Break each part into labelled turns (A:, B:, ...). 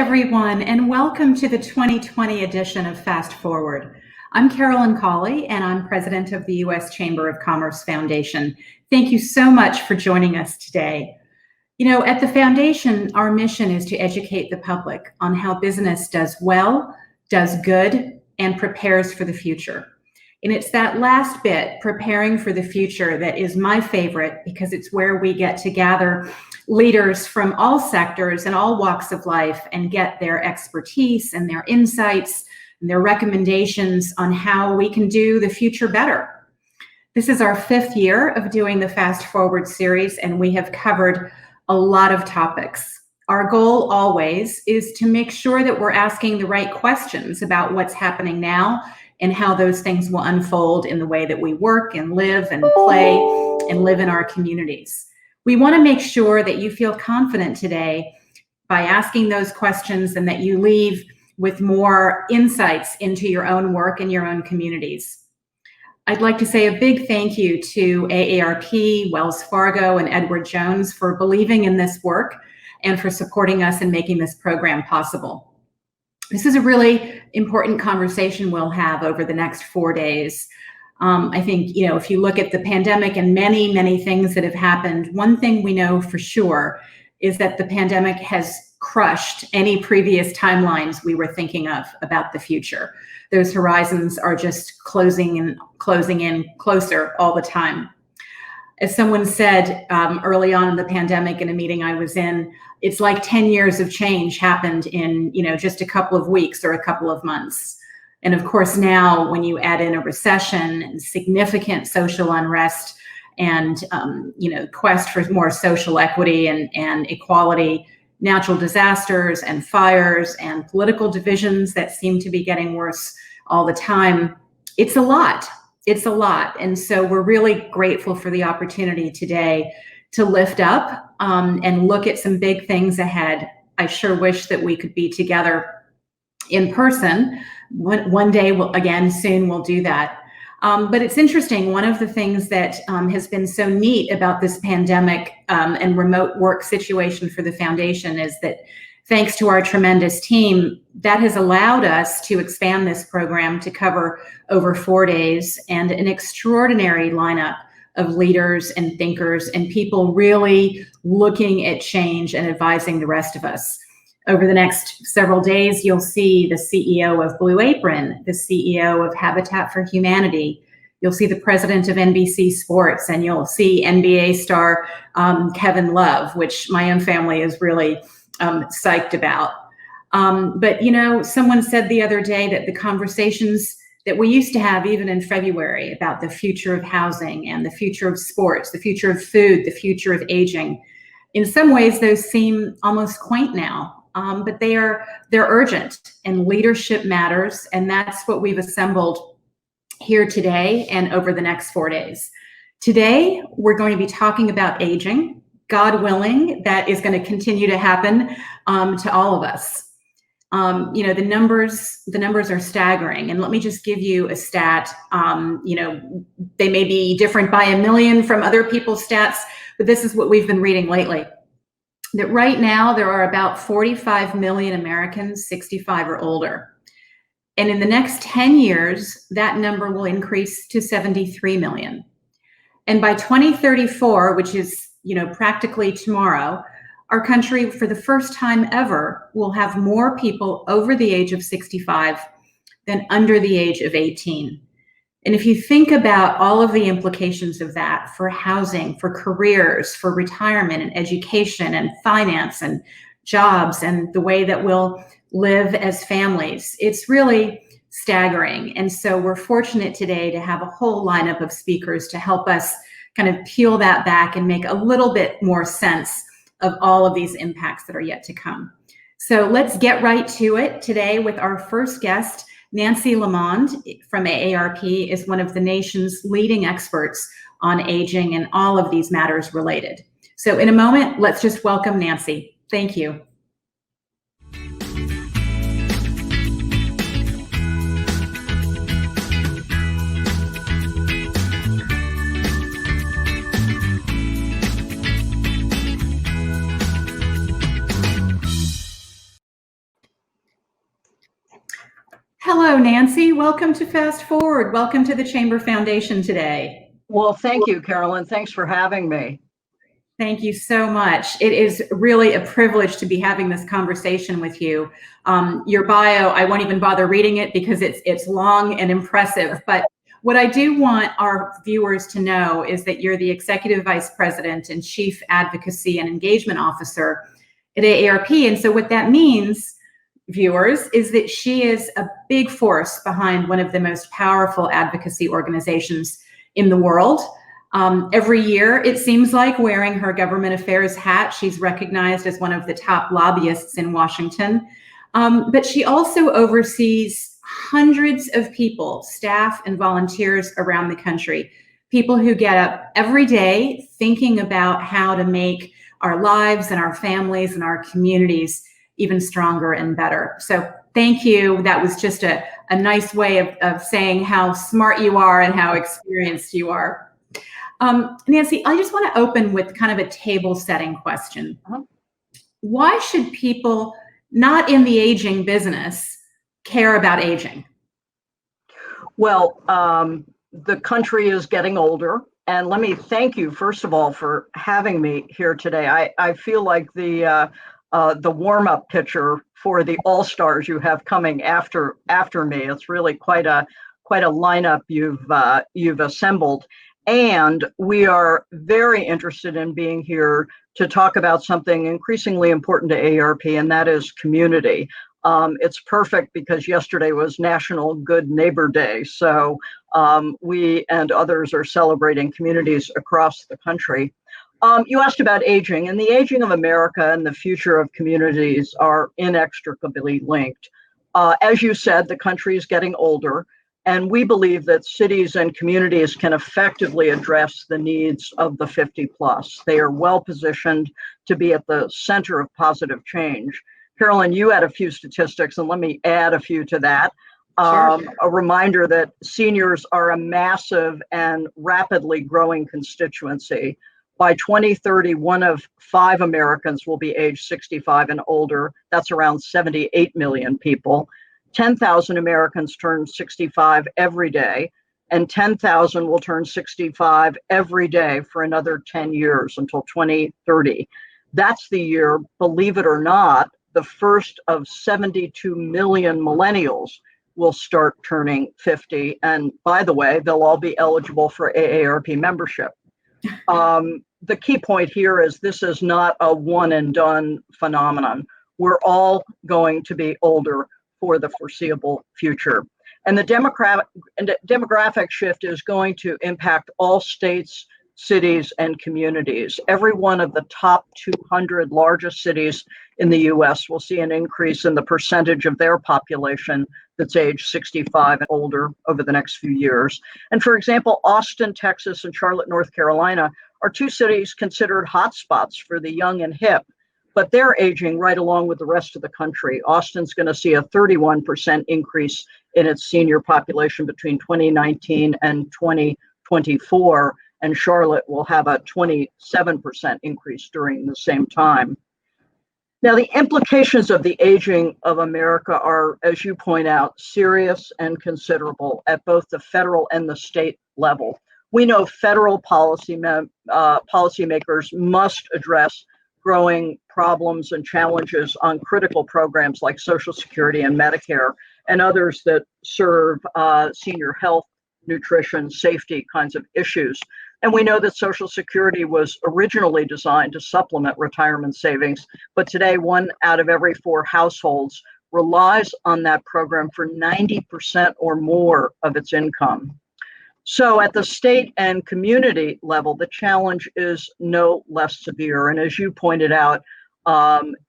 A: everyone, and welcome to the 2020 edition of Fast Forward. I'm Carolyn Cawley, and I'm president of the U.S. Chamber of Commerce Foundation. Thank you so much for joining us today. You know, at the Foundation, our mission is to educate the public on how business does well, does good, and prepares for the future. And it's that last bit, preparing for the future, that is my favorite, because it's where we get to gather leaders from all sectors and all walks of life and get their expertise and their insights and their recommendations on how we can do the future better. This is our 5th year of doing the Fast Forward series, and we have covered a lot of topics. Our goal always is to make sure that we're asking the right questions about what's happening now and how those things will unfold in the way that we work and live and play and live in our communities. We want to make sure that you feel confident today by asking those questions and that you leave with more insights into your own work and your own communities. I'd like to say a big thank you to AARP, Wells Fargo, and Edward Jones for believing in this work and for supporting us and making this program possible. This is a really important conversation we'll have over the next 4 days. I think, you know, if you look at the pandemic and many, many things that have happened, one thing we know for sure is that the pandemic has crushed any previous timelines we were thinking of about the future. Those horizons are just closing in closer all the time. As someone said early on in the pandemic in a meeting I was in, it's like 10 years of change happened in, you know, just a couple of weeks or a couple of months. And of course, now when you add in a recession and significant social unrest and, you know, quest for more social equity and equality, natural disasters and fires and political divisions that seem to be getting worse all the time, it's a lot. It's a lot. And so we're really grateful for the opportunity today to lift up and look at some big things ahead. I sure wish that we could be together in person. One day, soon we'll do that. But it's interesting, one of the things that has been so neat about this pandemic and remote work situation for the Foundation is that thanks to our tremendous team, that has allowed us to expand this program to cover over 4 days and an extraordinary lineup of leaders and thinkers and people really looking at change and advising the rest of us. Over the next several days, you'll see the CEO of Blue Apron, the CEO of Habitat for Humanity. You'll see the president of NBC Sports, and you'll see NBA star Kevin Love, which my own family is really psyched about. But, you know, someone said the other day that the conversations that we used to have even in February about the future of housing and the future of sports, the future of food, the future of aging, in some ways those seem almost quaint now, but they're urgent, and leadership matters, and that's what we've assembled here today and over the next 4 days. Today, we're going to be talking about aging. God willing, that is going to continue to happen to all of us. You know, the numbers are staggering. And let me just give you a stat. You know, they may be different by a million from other people's stats, but this is what we've been reading lately. That right now there are about 45 million Americans 65 or older. And in the next 10 years, that number will increase to 73 million. And by 2034, which is, you know, practically tomorrow, our country, for the first time ever, will have more people over the age of 65 than under the age of 18. And if you think about all of the implications of that for housing, for careers, for retirement and education and finance and jobs and the way that we'll live as families, it's really staggering. And so we're fortunate today to have a whole lineup of speakers to help us kind of peel that back and make a little bit more sense of all of these impacts that are yet to come. So let's get right to it today with our first guest. Nancy Lamont from AARP is one of the nation's leading experts on aging and all of these matters related. So in a moment, let's just welcome Nancy. Thank you. hello, Nancy. Welcome to Fast Forward. Welcome to the Chamber Foundation today.
B: Well, thank you, Carolyn. Thanks for having me.
A: Thank you so much. It is really a privilege to be having this conversation with you. Your bio, I won't even bother reading it because it's long and impressive. But what I do want our viewers to know is that you're the Executive Vice President and Chief Advocacy and Engagement Officer at AARP. And so what that means, viewers, is that she is a big force behind one of the most powerful advocacy organizations in the world. Every year, it seems like, wearing her government affairs hat, she's recognized as one of the top lobbyists in Washington. But she also oversees hundreds of people, staff and volunteers around the country, people who get up every day thinking about how to make our lives and our families and our communities even stronger and better. So thank you. That was just a nice way of saying how smart you are and how experienced you are. Nancy, I just want to open with kind of a table setting question. Why should people not in the aging business care about aging?
B: Well, the country is getting older. And let me thank you, first of all, for having me here today. I feel like the warm-up pitcher for the all-stars you have coming after me. It's really quite a lineup you've assembled. And we are very interested in being here to talk about something increasingly important to AARP, and that is community. It's perfect because yesterday was National Good Neighbor Day. So we and others are celebrating communities across the country. You asked about aging, and the aging of America and the future of communities are inextricably linked. As you said, the country is getting older. And we believe that cities and communities can effectively address the needs of the 50 plus. They are well positioned to be at the center of positive change. Carolyn, you had a few statistics, and let me add a few to that.
A: Sure.
B: A reminder that seniors are a massive and rapidly growing constituency. By 2030, 1 of 5 Americans will be age 65 and older. That's around 78 million people. 10,000 Americans turn 65 every day, and 10,000 will turn 65 every day for another 10 years until 2030. That's the year, believe it or not, the first of 72 million millennials will start turning 50. And by the way, they'll all be eligible for AARP membership. The key point here is this is not a one and done phenomenon. We're all going to be older for the foreseeable future. And the demographic shift is going to impact all states, cities, and communities. Every one of the top 200 largest cities in the US will see an increase in the percentage of their population that's age 65 and older over the next few years. And for example, Austin, Texas, and Charlotte, North Carolina are 2 cities considered hotspots for the young and hip, but they're aging right along with the rest of the country. Austin's going to see a 31% increase in its senior population between 2019 and 2024, and Charlotte will have a 27% increase during the same time. Now, the implications of the aging of America are, as you point out, serious and considerable at both the federal and the state level. We know federal policymakers must address growing problems and challenges on critical programs like Social Security and Medicare and others that serve senior health, nutrition, safety kinds of issues. And we know that Social Security was originally designed to supplement retirement savings, but today 1 out of every 4 households relies on that program for 90% or more of its income. So at the state and community level, the challenge is no less severe. And as you pointed out,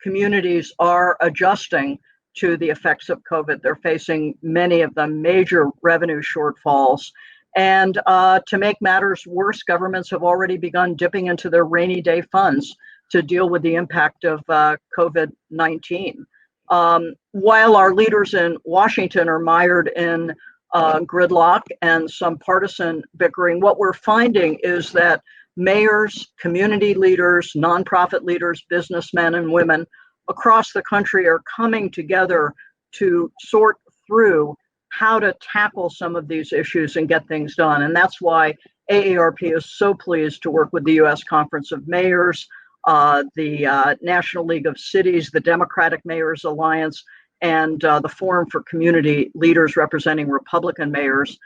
B: communities are adjusting to the effects of COVID. They're facing, many of them, major revenue shortfalls. And to make matters worse, governments have already begun dipping into their rainy day funds to deal with the impact of COVID-19. While our leaders in Washington are mired in gridlock and some partisan bickering, what we're finding is that mayors, community leaders, nonprofit leaders, businessmen and women across the country are coming together to sort through how to tackle some of these issues and get things done. And that's why AARP is so pleased to work with the U.S. Conference of Mayors, the National League of Cities, the Democratic Mayors Alliance, and the Forum for Community Leaders representing Republican mayors,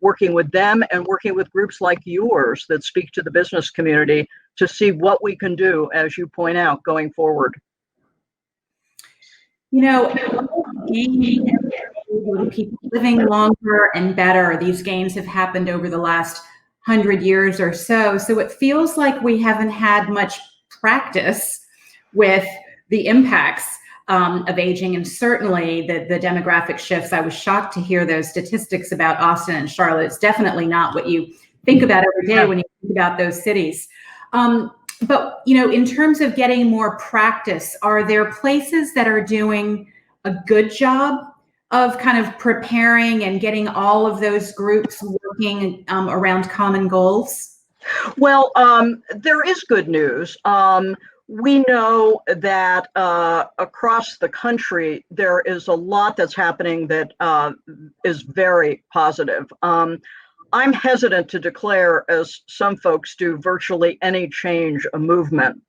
B: working with them and working with groups like yours that speak to the business community to see what we can do, as you point out, going forward.
A: You know, people living longer and better. These gains have happened over the last 100 years or so. So it feels like we haven't had much practice with the impacts of aging, and certainly the demographic shifts. I was shocked to hear those statistics about Austin and Charlotte. It's definitely not what you think about every day when you think about those cities. But, you know, in terms of getting more practice, are there places that are doing a good job of kind of preparing and getting all of those groups working around common goals?
B: Well, there is good news. We know that across the country, there is a lot that's happening that is very positive. I'm hesitant to declare, as some folks do, virtually any change a movement,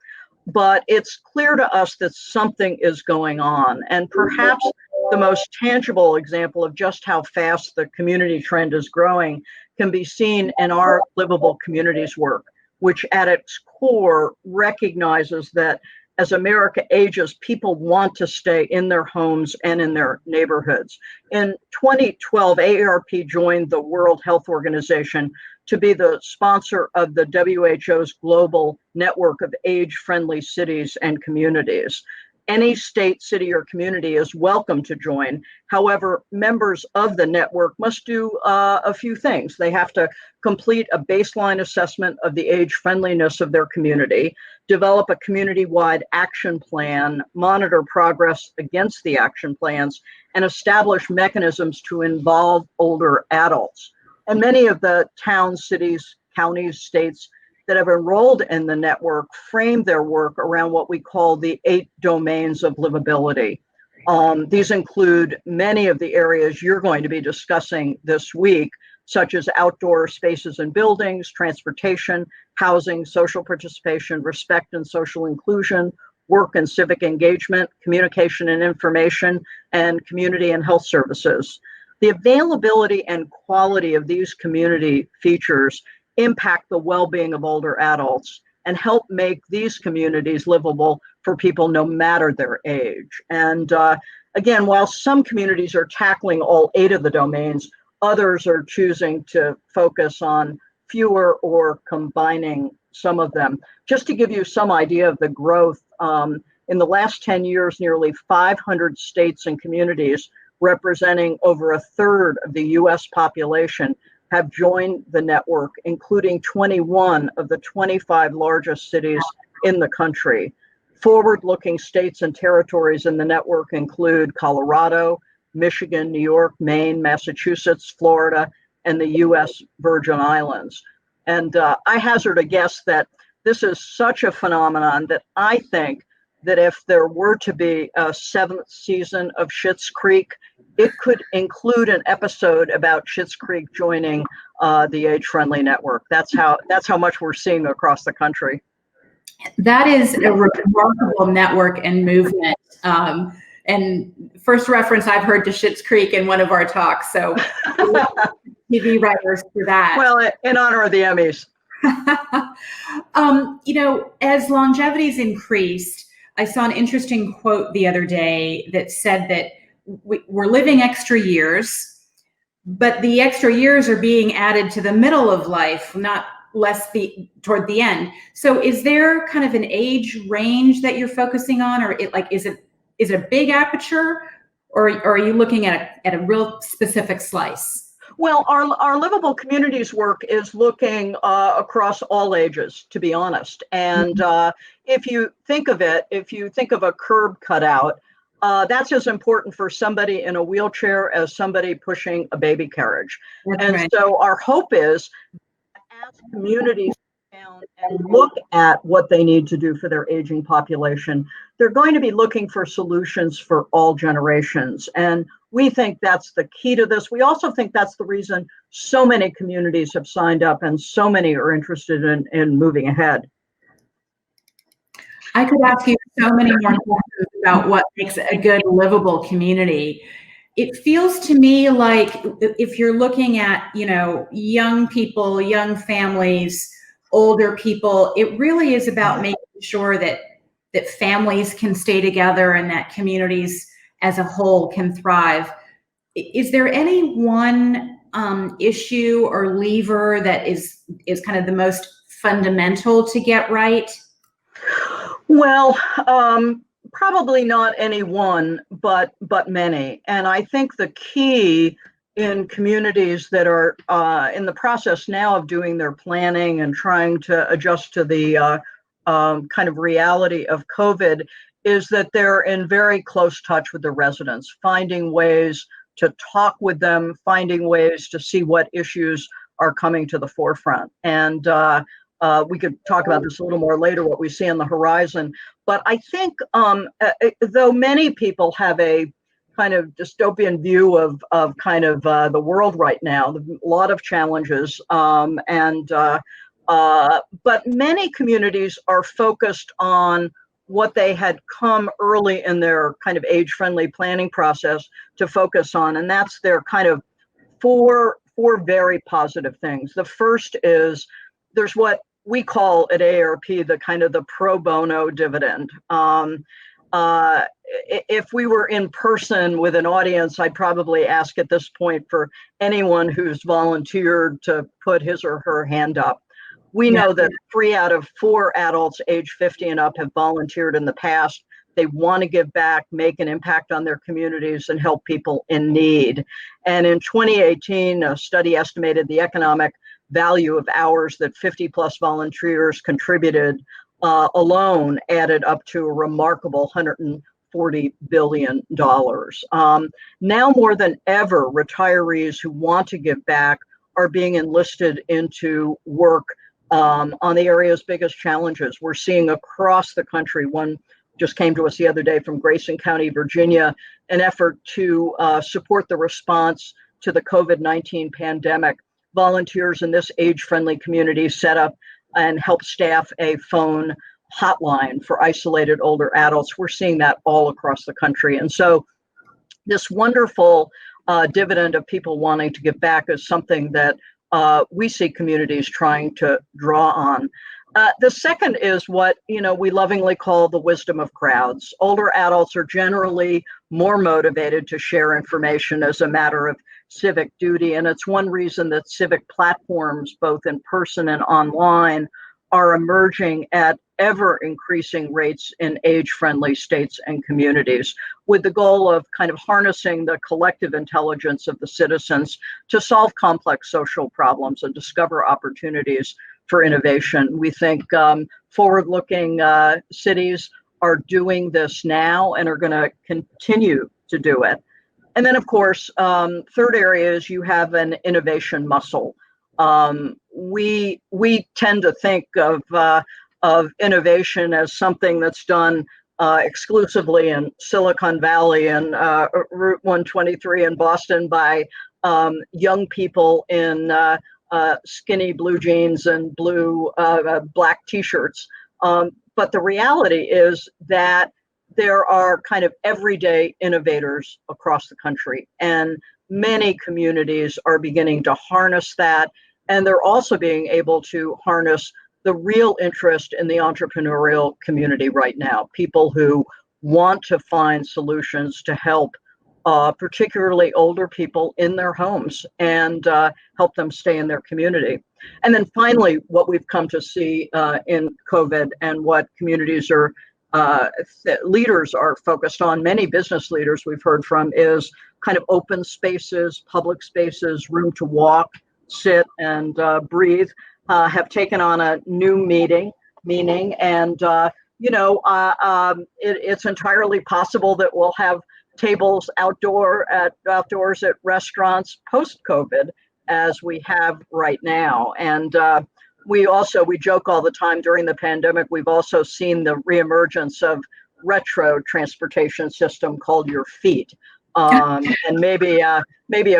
B: but it's clear to us that something is going on. And perhaps the most tangible example of just how fast the community trend is growing can be seen in our Livable Communities work, which at its core recognizes that as America ages, people want to stay in their homes and in their neighborhoods. In 2012, AARP joined the World Health Organization to be the sponsor of the WHO's global network of age-friendly cities and communities. Any state, city, or community is welcome to join. However, members of the network must do a few things. They have to complete a baseline assessment of the age friendliness of their community, develop a community-wide action plan, monitor progress against the action plans, and establish mechanisms to involve older adults. And many of the towns, cities, counties, states that have enrolled in the network frame their work around what we call the 8 domains of livability. These include many of the areas you're going to be discussing this week, such as outdoor spaces and buildings, transportation, housing, social participation, respect and social inclusion, work and civic engagement, communication and information, and community and health services. The availability and quality of these community features impact the well-being of older adults and help make these communities livable for people no matter their age. And again, while some communities are tackling all 8 of the domains, others are choosing to focus on fewer or combining some of them. Just to give you some idea of the growth, in the last 10 years, nearly 500 states and communities representing over a third of the US population have joined the network, including 21 of the 25 largest cities in the country. Forward-looking states and territories in the network include Colorado, Michigan, New York, Maine, Massachusetts, Florida, and the US Virgin Islands. And I hazard a guess that this is such a phenomenon that I think that if there were to be a 7th season of Schitt's Creek, it could include an episode about Schitt's Creek joining the age-friendly network. That's how much we're seeing across the country.
A: That is a remarkable network and movement. And first reference I've heard to Schitt's Creek in one of our talks. So TV writers for that.
B: Well, in honor of the Emmys.
A: You know, as longevity's increased, I saw an interesting quote the other day that said that we're living extra years, but the extra years are being added to the middle of life, not less toward the end. So is there kind of an age range that you're focusing on, or is it a big aperture, or are you looking at a real specific slice?
B: Well, our Livable Communities work is looking across all ages, to be honest. And if you think of a curb cutout, that's as important for somebody in a wheelchair as somebody pushing a baby carriage. That's right. So our hope is, as communities found and look at what they need to do for their aging population, they're going to be looking for solutions for all generations. And we think that's the key to this. We also think that's the reason so many communities have signed up and so many are interested in moving ahead.
A: I could ask you so many more questions about what makes a good livable community. It feels to me like if you're looking at, young people, young families, older people, it really is about making sure that families can stay together and that communities as a whole can thrive. Is there any one issue or lever that is kind of the most fundamental to get right?
B: Well, probably not any one, but many. And I think the key in communities that are in the process now of doing their planning and trying to adjust to the kind of reality of COVID is that they're in very close touch with the residents, finding ways to talk with them, finding ways to see what issues are coming to the forefront. And we could talk about this a little more later, what we see on the horizon. But I think though many people have a kind of dystopian view of kind of the world right now, a lot of challenges, but many communities are focused on what they had come early in their kind of age-friendly planning process to focus on, and that's their kind of four very positive things. The first is there's what we call at AARP the kind of the pro bono dividend. If we were in person with an audience, I'd probably ask at this point for anyone who's volunteered to put his or her hand up. We know that 3 out of 4 adults age 50 and up have volunteered in the past. They want to give back, make an impact on their communities, and help people in need. And in 2018, a study estimated the economic value of hours that 50 plus volunteers contributed alone added up to a remarkable $140 billion. Now more than ever, retirees who want to give back are being enlisted into work on the area's biggest challenges. We're seeing across the country, one just came to us the other day from Grayson County, Virginia, an effort to support the response to the COVID-19 pandemic. Volunteers in this age-friendly community set up and help staff a phone hotline for isolated older adults. We're seeing that all across the country. And so this wonderful dividend of people wanting to give back is something that we see communities trying to draw on. The second is what we lovingly call the wisdom of crowds. Older adults are generally more motivated to share information as a matter of civic duty, and it's one reason that civic platforms, both in person and online, are emerging at ever increasing rates in age-friendly states and communities, with the goal of kind of harnessing the collective intelligence of the citizens to solve complex social problems and discover opportunities for innovation. We think forward-looking cities are doing this now and are going to continue to do it. And then, of course, third area is you have an innovation muscle. We tend to think of innovation as something that's done exclusively in Silicon Valley and Route 123 in Boston by young people in skinny blue jeans and black t-shirts. But the reality is that there are kind of everyday innovators across the country, and many communities are beginning to harness that. And they're also being able to harness the real interest in the entrepreneurial community right now, people who want to find solutions to help particularly older people in their homes and help them stay in their community. And then finally, what we've come to see in COVID and what communities are leaders are focused on, many business leaders we've heard from, is kind of open spaces, public spaces, room to walk, sit and breathe, have taken on a new meaning. And, it's entirely possible that we'll have tables outdoors at restaurants post-COVID as we have right now. And we joke all the time during the pandemic, we've also seen the reemergence of retro transportation system called your feet. And maybe a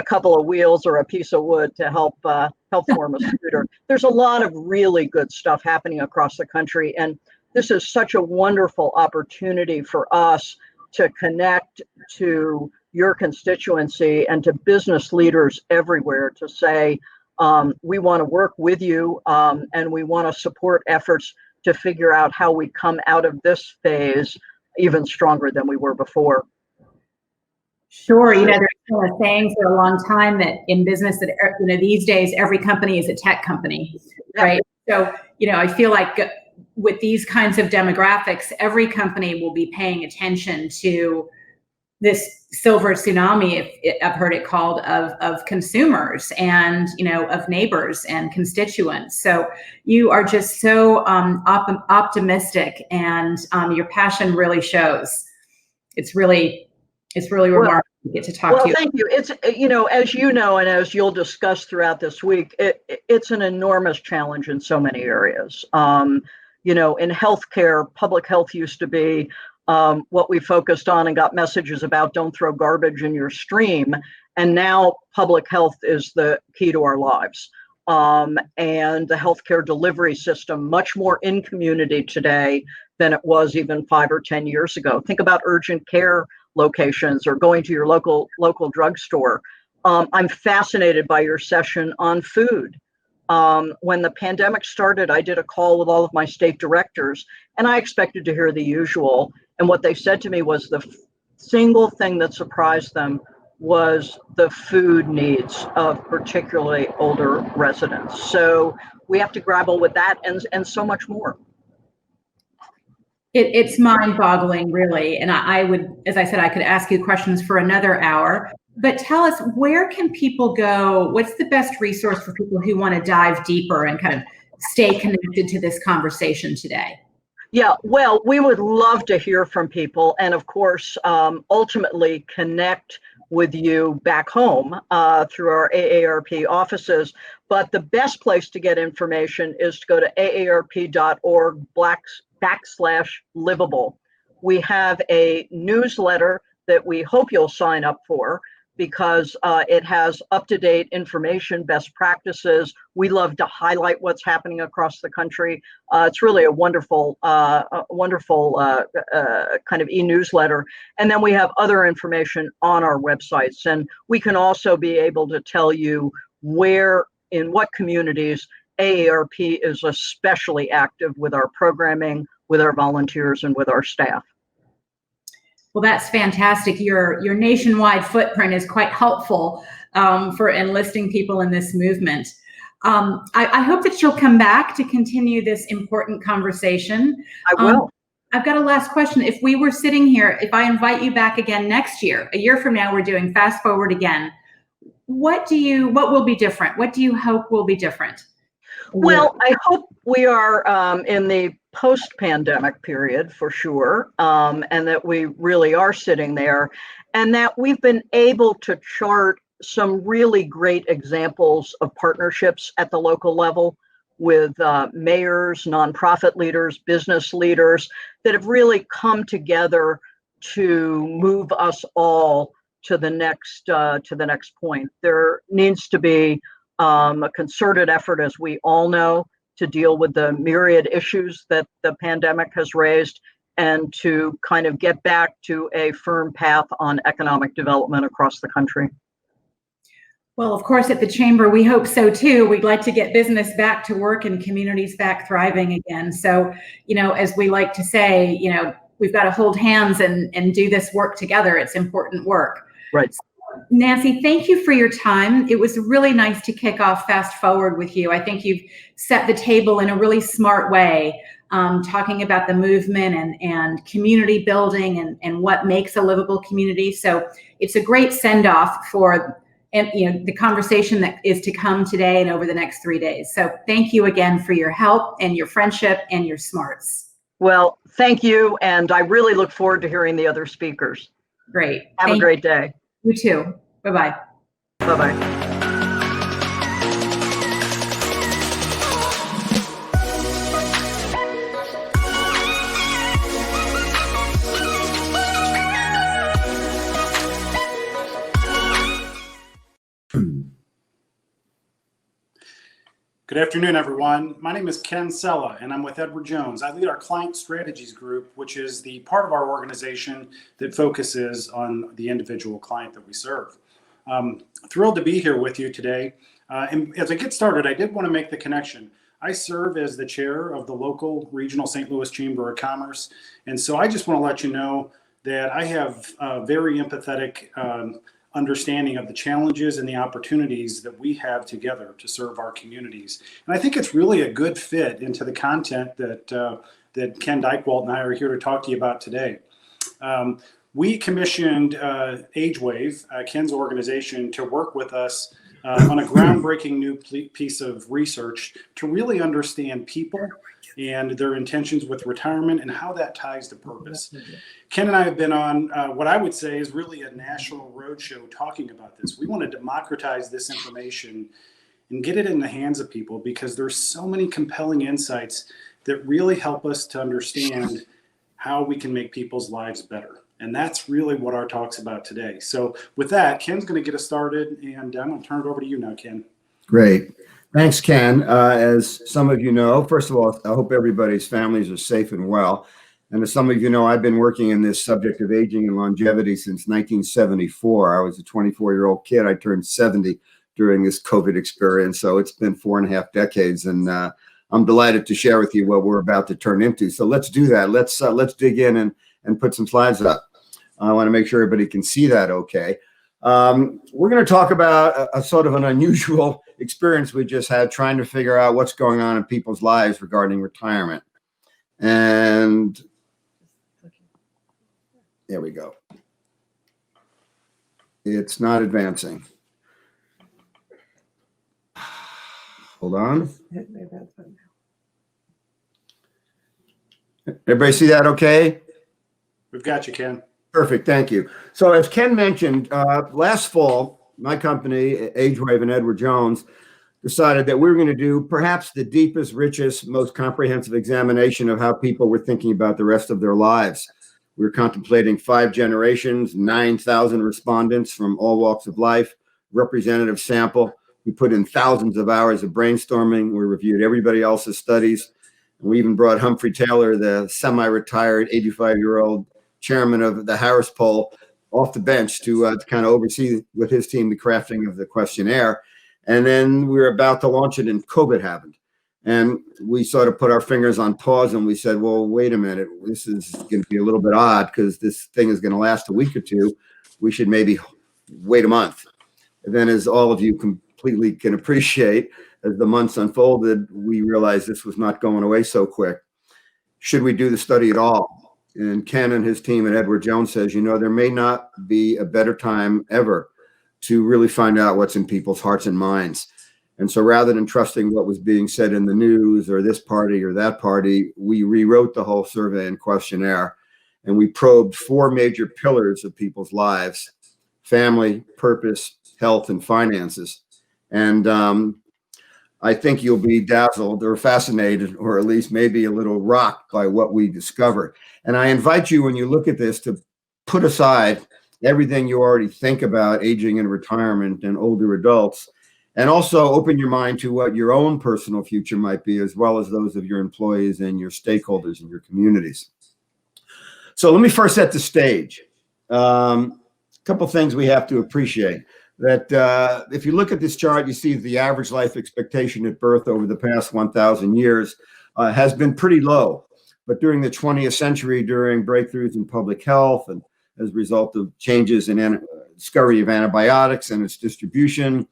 B: couple of wheels or a piece of wood to help form a scooter. There's a lot of really good stuff happening across the country, and this is such a wonderful opportunity for us to connect to your constituency and to business leaders everywhere to say, we want to work with you, and we want to support efforts to figure out how we come out of this phase even stronger than we were before.
A: Sure. There's been a saying for a long time that in business that, these days, every company is a tech company, right? So, I feel like with these kinds of demographics, every company will be paying attention to this silver tsunami, I've heard it called, of consumers and, of neighbors and constituents. So you are just so optimistic, and your passion really shows. It's really remarkable to get to talk to you.
B: Thank you. It's, as you know, and as you'll discuss throughout this week, it's an enormous challenge in so many areas. In healthcare, public health used to be what we focused on and got messages about: don't throw garbage in your stream. And now public health is the key to our lives. And the healthcare delivery system, much more in community today than it was even 5 or 10 years ago. Think about urgent care locations or going to your local drugstore. I'm fascinated by your session on food. When the pandemic started, I did a call with all of my state directors, and I expected to hear the usual. And what they said to me was the single thing that surprised them was the food needs of particularly older residents. So we have to grapple with that and so much more.
A: It's mind-boggling, really. And I would, as I said, I could ask you questions for another hour. But tell us, where can people go? What's the best resource for people who want to dive deeper and kind of stay connected to this conversation today?
B: Yeah, well, we would love to hear from people, and of course, ultimately connect with you back home through our AARP offices. But the best place to get information is to go to aarp.org/livable. We have a newsletter that we hope you'll sign up for, because it has up-to-date information, best practices. We love to highlight what's happening across the country. It's really a wonderful kind of e-newsletter. And then we have other information on our websites. And we can also be able to tell you in what communities AARP is especially active with our programming, with our volunteers, and with our staff.
A: Well, that's fantastic. Your nationwide footprint is quite helpful for enlisting people in this movement. I hope that you'll come back to continue this important conversation.
B: I will.
A: I've got a last question. If we were sitting here, if I invite you back again next year, a year from now, we're doing Fast Forward again. What will be different? What do you hope will be different?
B: Well, I hope we are in the post-pandemic period for sure, and that we really are sitting there, and that we've been able to chart some really great examples of partnerships at the local level with mayors, nonprofit leaders, business leaders that have really come together to move us all to the next point. There needs to be a concerted effort, as we all know, to deal with the myriad issues that the pandemic has raised, and to kind of get back to a firm path on economic development across the country.
A: Well, of course, at the Chamber, we hope so too. We'd like to get business back to work and communities back thriving again. So, as we like to say, we've got to hold hands and do this work together. It's important work.
B: Right.
A: Nancy, thank you for your time. It was really nice to kick off Fast Forward with you. I think you've set the table in a really smart way, talking about the movement and community building and what makes a livable community. So it's a great send-off for the conversation that is to come today and over the next 3 days. So thank you again for your help and your friendship and your smarts.
B: Well, thank you. And I really look forward to hearing the other speakers.
A: Great.
B: Have a great day.
A: You too. Bye-bye.
B: Bye-bye.
C: Good afternoon, everyone. My name is Ken Sella, and I'm with Edward Jones. I lead our Client Strategies Group, which is the part of our organization that focuses on the individual client that we serve. Thrilled to be here with you today. And as I get started, I did want to make the connection. I serve as the chair of the local regional St. Louis Chamber of Commerce. And so I just want to let you know that I have a very empathetic understanding of the challenges and the opportunities that we have together to serve our communities. And I think it's really a good fit into the content that Ken Dykewalt and I are here to talk to you about today. We commissioned AgeWave, Ken's organization, to work with us on a groundbreaking new piece of research to really understand people and their intentions with retirement and how that ties to purpose. Ken and I have been on what I would say is really a national roadshow talking about this. We want to democratize this information and get it in the hands of people because there's so many compelling insights that really help us to understand how we can make people's lives better. And that's really what our talk's about today. So with that, Ken's going to get us started, and I'm going to turn it over to you now, Ken.
D: Great. Thanks, Ken. As some of you know, first of all, I hope everybody's families are safe and well. And as some of you know, I've been working in this subject of aging and longevity since 1974. I was a 24-year-old kid. I turned 70 during this COVID experience. So it's been 4.5 decades. And I'm delighted to share with you what we're about to turn into. So let's do that. Let's dig in and put some slides up. I want to make sure everybody can see that okay. We're going to talk about a sort of an unusual experience we just had trying to figure out what's going on in people's lives regarding retirement. And there we go. It's not advancing. Hold on. Everybody see that okay?
C: We've got you, Ken.
D: Perfect, thank you. So as Ken mentioned, last fall, my company, AgeWave and Edward Jones, decided that we were going to do perhaps the deepest, richest, most comprehensive examination of how people were thinking about the rest of their lives. We were contemplating 5 generations, 9,000 respondents from all walks of life, representative sample. We put in thousands of hours of brainstorming. We reviewed everybody else's studies. We even brought Humphrey Taylor, the semi-retired 85-year-old chairman of the Harris poll, off the bench to kind of oversee with his team the crafting of the questionnaire. And then we were about to launch it and COVID happened. And we sort of put our fingers on pause and we said, well, wait a minute, this is going to be a little bit odd because this thing is going to last a week or two. We should maybe wait a month. And then, as all of you completely can appreciate, as the months unfolded, we realized this was not going away so quick. Should we do the study at all? And Ken and his team at Edward Jones says, you know, there may not be a better time ever to really find out what's in people's hearts and minds. And so rather than trusting what was being said in the news or this party or that party, we rewrote the whole survey and questionnaire. And we probed 4 major pillars of people's lives: family, purpose, health, and finances. And I think you'll be dazzled or fascinated, or at least maybe a little rocked by what we discovered. And I invite you, when you look at this, to put aside everything you already think about aging and retirement and older adults, and also open your mind to what your own personal future might be, as well as those of your employees and your stakeholders in your communities. So let me first set the stage. A couple things we have to appreciate. That if you look at this chart, you see the average life expectation at birth over the past 1,000 years has been pretty low. But during the 20th century, during breakthroughs in public health and as a result of changes in discovery of antibiotics and its distribution,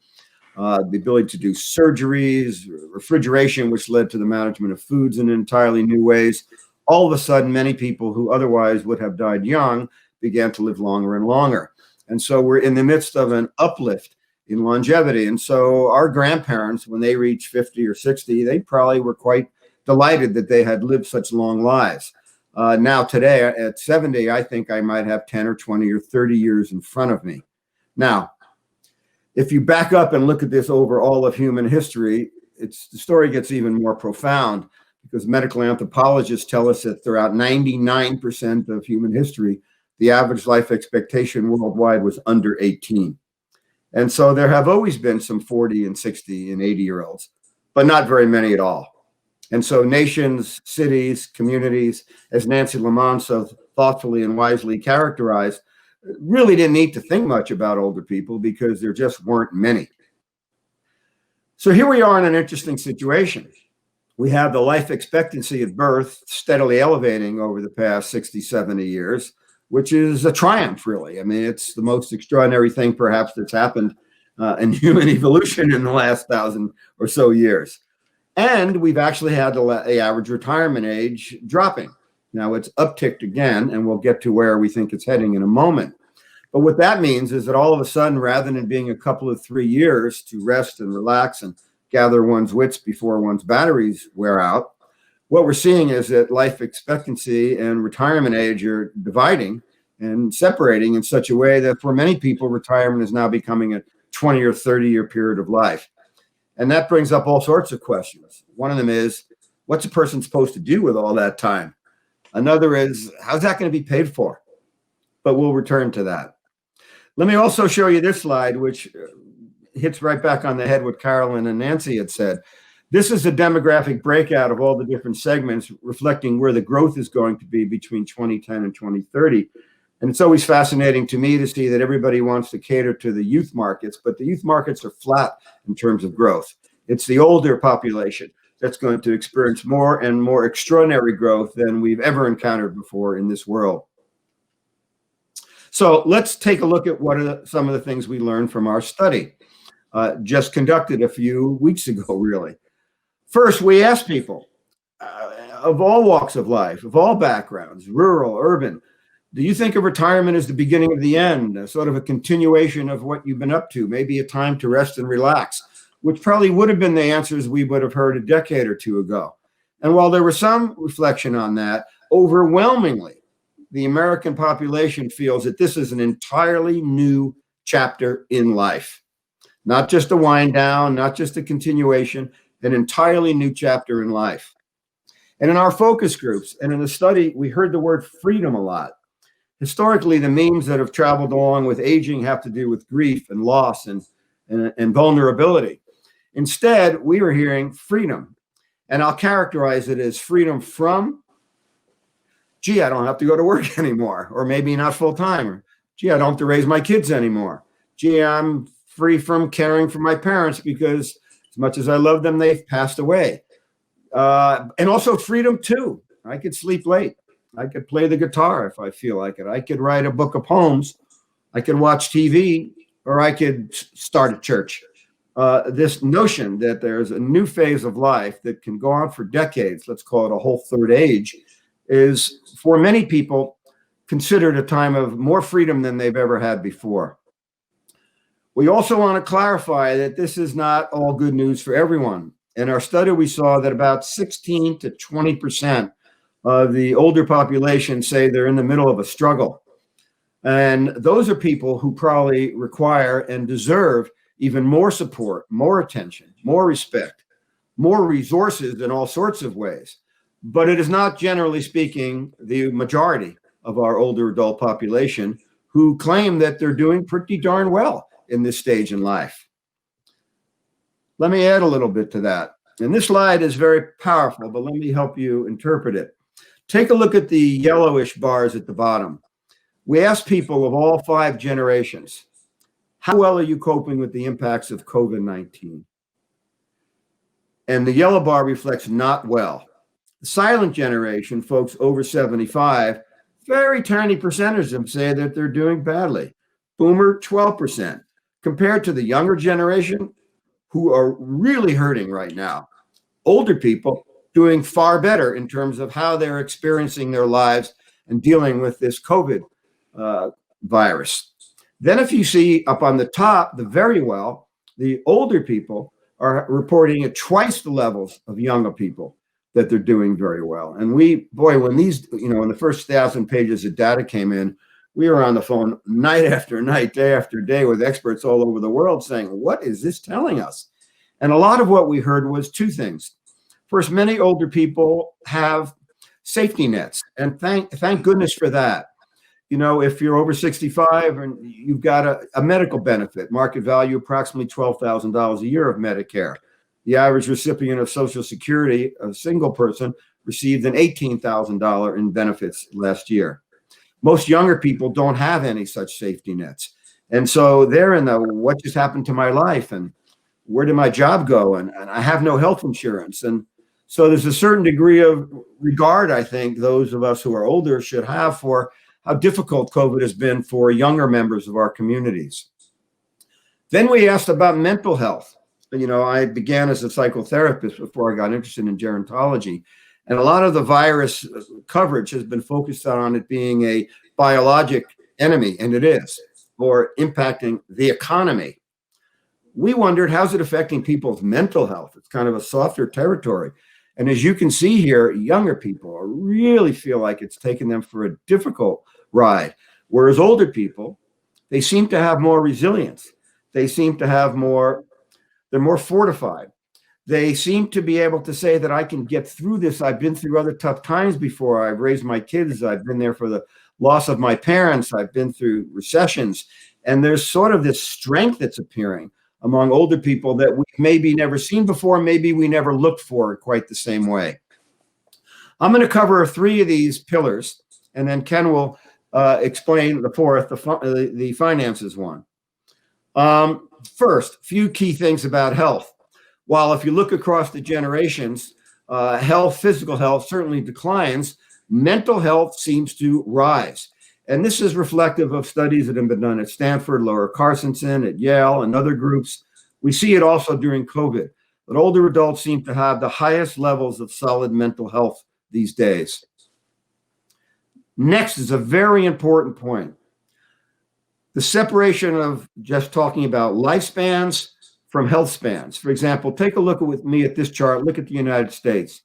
D: the ability to do surgeries, refrigeration, which led to the management of foods in entirely new ways, all of a sudden, many people who otherwise would have died young began to live longer and longer. And so we're in the midst of an uplift in longevity. And so our grandparents, when they reached 50 or 60, they probably were quite delighted that they had lived such long lives. Now today at 70, I think I might have 10 or 20 or 30 years in front of me. Now, if you back up and look at this over all of human history, the story gets even more profound, because medical anthropologists tell us that throughout 99% of human history, the average life expectation worldwide was under 18. And so there have always been some 40 and 60 and 80-year-olds. but not very many at all. And so nations, cities, communities, as Nancy Lamont so thoughtfully and wisely characterized, really didn't need to think much about older people because there just weren't many. So here we are in an interesting situation. We have the life expectancy at birth steadily elevating over the past 60, 70 years, which is a triumph, really. I mean, it's the most extraordinary thing perhaps that's happened in human evolution in the last 1,000 or so years. And we've actually had the average retirement age dropping. Now it's upticked again, and we'll get to where we think it's heading in a moment. But what that means is that all of a sudden, rather than being a couple of 3 years to rest and relax and gather one's wits before one's batteries wear out, what we're seeing is that life expectancy and retirement age are dividing and separating in such a way that for many people, retirement is now becoming a 20 or 30-year period of life. And that brings up all sorts of questions. One of them is, what's a person supposed to do with all that time? Another is, how's that going to be paid for? But we'll return to that. Let me also show you this slide, which hits right back on the head what Carolyn and Nancy had said. This is a demographic breakout of all the different segments reflecting where the growth is going to be between 2010 and 2030. And it's always fascinating to me to see that everybody wants to cater to the youth markets, but the youth markets are flat in terms of growth. It's the older population that's going to experience more and more extraordinary growth than we've ever encountered before in this world. So let's take a look at what are some of the things we learned from our study, just conducted a few weeks ago, really. First, we asked people of all walks of life, of all backgrounds, rural, urban, do you think of retirement as the beginning of the end, a sort of a continuation of what you've been up to, maybe a time to rest and relax, which probably would have been the answers we would have heard a decade or two ago. And while there was some reflection on that, overwhelmingly, the American population feels that this is an entirely new chapter in life. Not just a wind down, not just a continuation, an entirely new chapter in life. And in our focus groups and in the study, we heard the word freedom a lot. Historically, the memes that have traveled along with aging have to do with grief and loss and vulnerability. Instead, we were hearing freedom. And I'll characterize it as freedom from, gee, I don't have to go to work anymore, or maybe not full time, or gee, I don't have to raise my kids anymore. Gee, I'm free from caring for my parents because as much as I love them, they've passed away. And also freedom too. I could sleep late. I could play the guitar if I feel like it. I could write a book of poems. I could watch TV, or I could start a church. This notion that there's a new phase of life that can go on for decades, let's call it a whole third age, is for many people considered a time of more freedom than they've ever had before. We also want to clarify that this is not all good news for everyone. In our study, we saw that about 16 to 20% of the older population say they're in the middle of a struggle. And those are people who probably require and deserve even more support, more attention, more respect, more resources in all sorts of ways. But it is not, generally speaking, the majority of our older adult population who claim that they're doing pretty darn well in this stage in life. Let me add a little bit to that. And this slide is very powerful, but let me help you interpret it. Take a look at the yellowish bars at the bottom. We asked people of all 5 generations, how well are you coping with the impacts of COVID-19? And the yellow bar reflects not well. The silent generation, folks over 75, very tiny percentage of them say that they're doing badly. Boomer, 12%, compared to the younger generation who are really hurting right now. Older people doing far better in terms of how they're experiencing their lives and dealing with this COVID virus. Then if you see up on the top, the very well, the older people are reporting at twice the levels of younger people that they're doing very well. And when these, when the first 1,000 pages of data came in, we were on the phone night after night, day after day with experts all over the world saying, what is this telling us? And a lot of what we heard was 2 things. First, many older people have safety nets, and thank goodness for that. If you're over 65 and you've got a medical benefit, market value approximately $12,000 a year of Medicare, The average recipient of Social Security, a single person, received an $18,000 in benefits last year. Most younger people don't have any such safety nets. And so they're in the, what just happened to my life? And where did my job go? And I have no health insurance. And so there's a certain degree of regard, I think, those of us who are older should have for how difficult COVID has been for younger members of our communities. Then we asked about mental health. You know, I began as a psychotherapist before I got interested in gerontology. And a lot of the virus coverage has been focused on it being a biologic enemy, and it is, or impacting the economy. We wondered, how's it affecting people's mental health? It's kind of a softer territory. And as you can see here, younger people really feel like it's taken them for a difficult ride. Whereas older people, they seem to have more resilience. They seem to have more, they're more fortified. They seem to be able to say that I can get through this. I've been through other tough times before. I've raised my kids. I've been there for the loss of my parents. I've been through recessions. And there's sort of this strength that's appearing among older people that we've maybe never seen before. Maybe we never looked for quite the same way. I'm going to cover 3 of these pillars, and then Ken will explain the 4th, the finances one. First, few key things about health. While if you look across the generations, health, physical health certainly declines, mental health seems to rise. And this is reflective of studies that have been done at Stanford, Laura Carstensen, at Yale, and other groups. We see it also during COVID, but older adults seem to have the highest levels of solid mental health these days. Next is a very important point. The separation of just talking about lifespans from health spans. For example, take a look with me at this chart. Look at the United States.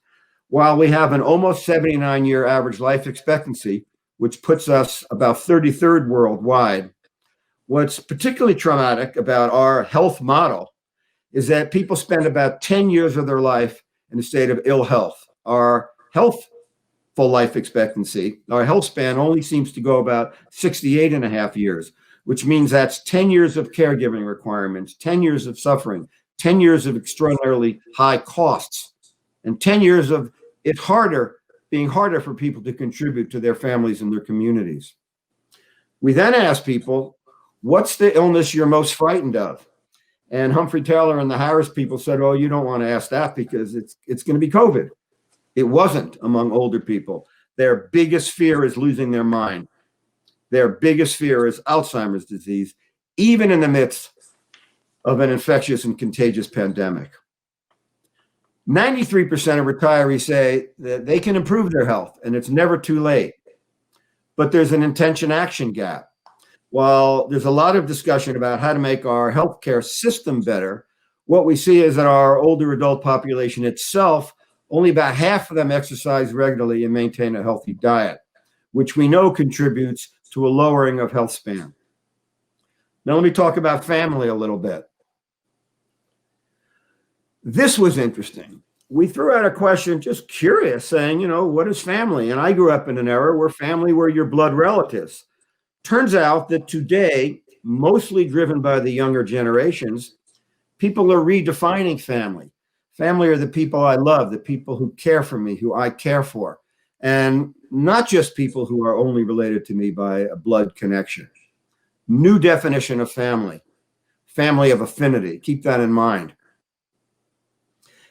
D: While we have an almost 79-year average life expectancy, which puts us about 33rd worldwide, what's particularly traumatic about our health model is that people spend about 10 years of their life in a state of ill health. Our healthful life expectancy, our health span only seems to go about 68 and a half years, which means that's 10 years of caregiving requirements, 10 years of suffering, 10 years of extraordinarily high costs, and 10 years of it being harder for people to contribute to their families and their communities. We then asked people, what's the illness you're most frightened of? And Humphrey Taylor and the Harris people said, oh, you don't want to ask that because it's going to be COVID. It wasn't among older people. Their biggest fear is losing their mind. Their biggest fear is Alzheimer's disease, even in the midst of an infectious and contagious pandemic. 93% of retirees say that they can improve their health and it's never too late. But there's an intention-action gap. While there's a lot of discussion about how to make our healthcare system better, what we see is that our older adult population itself, only about half of them exercise regularly and maintain a healthy diet, which we know contributes to a lowering of health span. Now let me talk about family a little bit. This was interesting. We threw out a question, just curious, saying, you know, what is family? And I grew up in an era where family were your blood relatives. Turns out that today, mostly driven by the younger generations, people are redefining family. Family are the people I love, the people who care for me, who I care for, and not just people who are only related to me by a blood connection. New definition of family, family of affinity. Keep that in mind.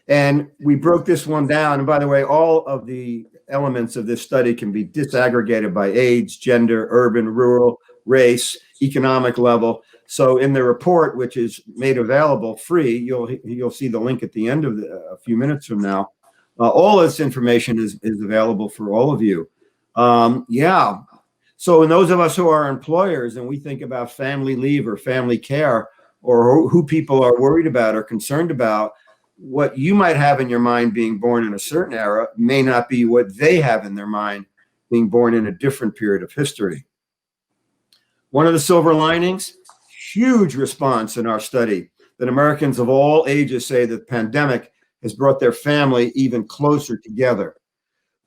D: And we broke this one down. And by the way, all of the elements of this study can be disaggregated by age, gender, urban, rural, race, economic level. So in the report, which is made available free, you'll see the link at the end of a few minutes from now. All this information is available for all of you. Yeah. So in those of us who are employers and we think about family leave or family care or who people are worried about or concerned about, what you might have in your mind being born in a certain era may not be what they have in their mind being born in a different period of history. One of the silver linings, huge response in our study that Americans of all ages say that the pandemic has brought their family even closer together.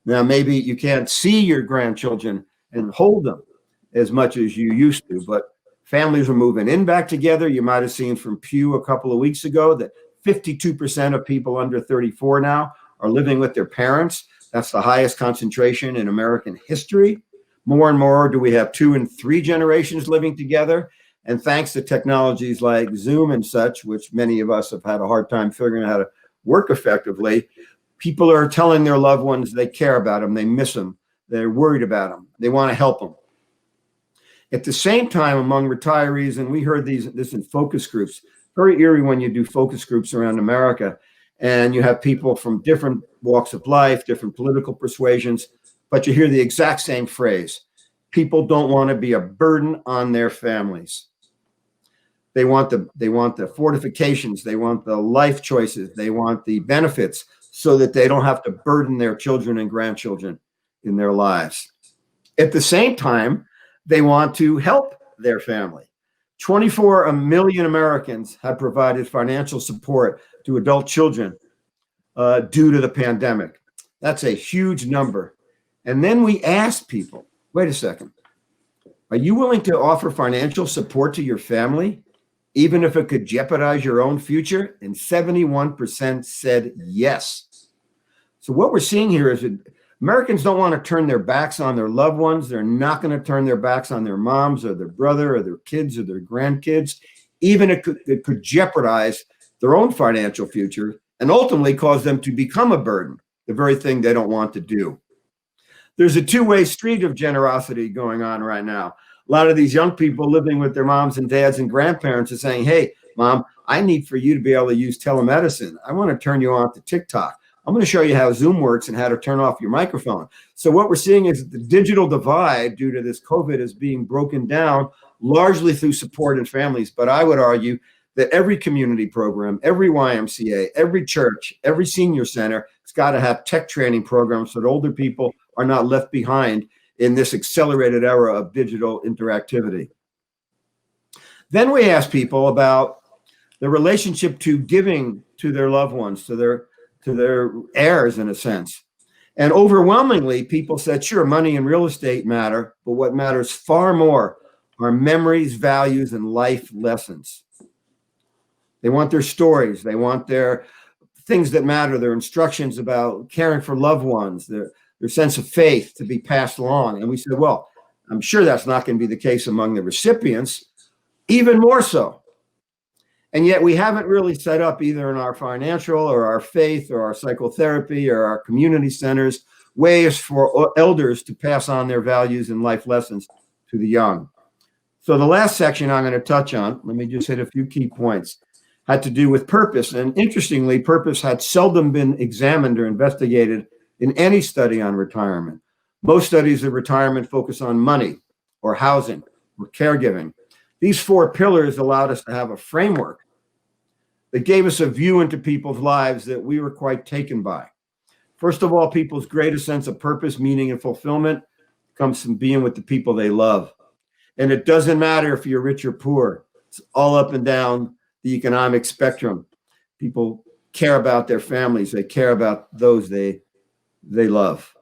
D: Now, maybe you can't see your grandchildren and hold them as much as you used to, but families are moving in back together. You might have seen from Pew a couple of weeks ago that 52% of people under 34 now are living with their parents. That's the highest concentration in American history. More and more do we have 2 and 3 generations living together. And thanks to technologies like Zoom and such, which many of us have had a hard time figuring out how to work effectively, people are telling their loved ones they care about them, they miss them, they're worried about them, they want to help them. At the same time, among retirees, and we heard this in focus groups, very eerie when you do focus groups around America, and you have people from different walks of life, different political persuasions, but you hear the exact same phrase. People don't want to be a burden on their families. They want the fortifications, they want the life choices, they want the benefits so that they don't have to burden their children and grandchildren in their lives. At the same time, they want to help their family. 24 million Americans have provided financial support to adult children due to the pandemic. That's a huge number. And then we asked people, wait a second, are you willing to offer financial support to your family, even if it could jeopardize your own future? And 71% said yes. So what we're seeing here is that Americans don't want to turn their backs on their loved ones. They're not going to turn their backs on their moms or their brother or their kids or their grandkids, even if it could jeopardize their own financial future and ultimately cause them to become a burden, the very thing they don't want to do. There's a two-way street of generosity going on right now. A lot of these young people living with their moms and dads and grandparents are saying, hey, Mom, I need for you to be able to use telemedicine. I want to turn you on to TikTok. I'm going to show you how Zoom works and how to turn off your microphone. So what we're seeing is the digital divide due to this COVID is being broken down largely through support in families. But I would argue that every community program, every YMCA, every church, every senior center has got to have tech training programs so that older people are not left behind in this accelerated era of digital interactivity. Then we ask people about the relationship to giving to their loved ones, to their heirs, in a sense. And overwhelmingly, people said, sure, money and real estate matter, but what matters far more are memories, values, and life lessons. They want their stories. They want their things that matter, their instructions about caring for loved ones, their sense of faith to be passed along. And we said, well, I'm sure that's not going to be the case among the recipients, even more so. And yet we haven't really set up either in our financial or our faith or our psychotherapy or our community centers ways for elders to pass on their values and life lessons to the young. So the last section I'm going to touch on, let me just hit a few key points, had to do with purpose. And interestingly, purpose had seldom been examined or investigated in any study on retirement. Most studies of retirement focus on money or housing or caregiving. These 4 pillars allowed us to have a framework that gave us a view into people's lives that we were quite taken by. First of all, people's greatest sense of purpose, meaning, and fulfillment comes from being with the people they love. And it doesn't matter if you're rich or poor. It's all up and down the economic spectrum. People care about their families. They care about those they love.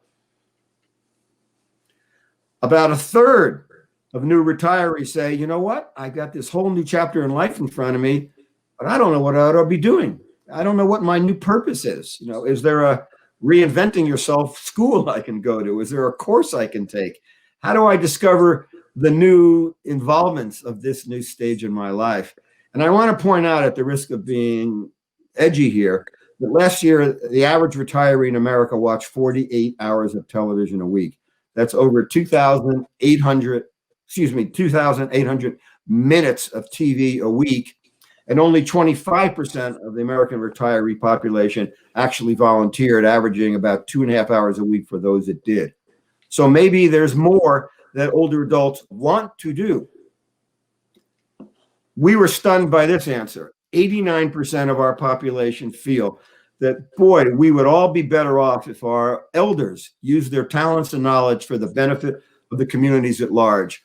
D: About a third of new retirees say, you know what? I got this whole new chapter in life in front of me, but I don't know what I ought to be doing. I don't know what my new purpose is. You know, is there a reinventing yourself school I can go to? Is there a course I can take? How do I discover the new involvements of this new stage in my life? And I want to point out, at the risk of being edgy here, that last year, the average retiree in America watched 48 hours of television a week. That's over 2,800 minutes of TV a week. And only 25% of the American retiree population actually volunteered, averaging about 2.5 hours a week for those that did. So maybe there's more that older adults want to do. We were stunned by this answer. 89% of our population feel that, boy, we would all be better off if our elders used their talents and knowledge for the benefit of the communities at large.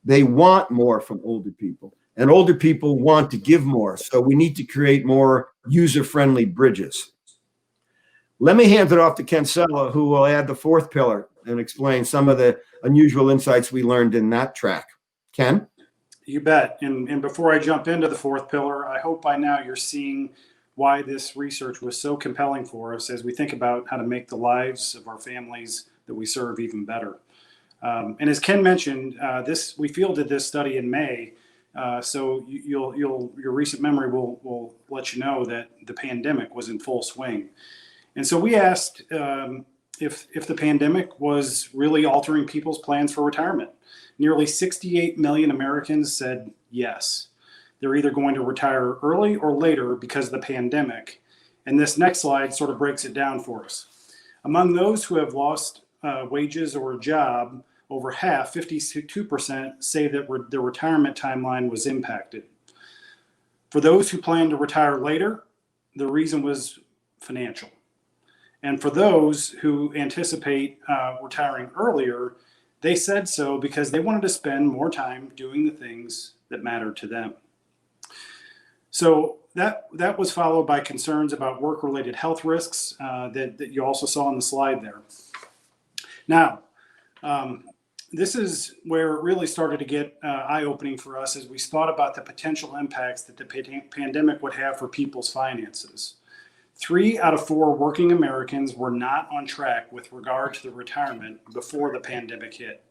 D: They want more from older people, and older people want to give more. So we need to create more user-friendly bridges. Let me hand it off to Ken Sella, who will add the 4th pillar and explain some of the unusual insights we learned in that track. Ken?
C: You bet. And before I jump into the 4th pillar, I hope by now you're seeing why this research was so compelling for us as we think about how to make the lives of our families that we serve even better. And as Ken mentioned, we fielded this study in May, so your recent memory will let you know that the pandemic was in full swing. And so we asked if the pandemic was really altering people's plans for retirement. Nearly 68 million Americans said yes. They're either going to retire early or later because of the pandemic. And this next slide sort of breaks it down for us. Among those who have lost wages or a job, over half, 52%, say that their retirement timeline was impacted. For those who plan to retire later, the reason was financial. And for those who anticipate retiring earlier, they said so because they wanted to spend more time doing the things that mattered to them. So that was followed by concerns about work-related health risks that you also saw on the slide there. Now, this is where it really started to get eye-opening for us as we thought about the potential impacts that the pandemic would have for people's finances. 3 out of 4 working Americans were not on track with regard to the retirement before the pandemic hit.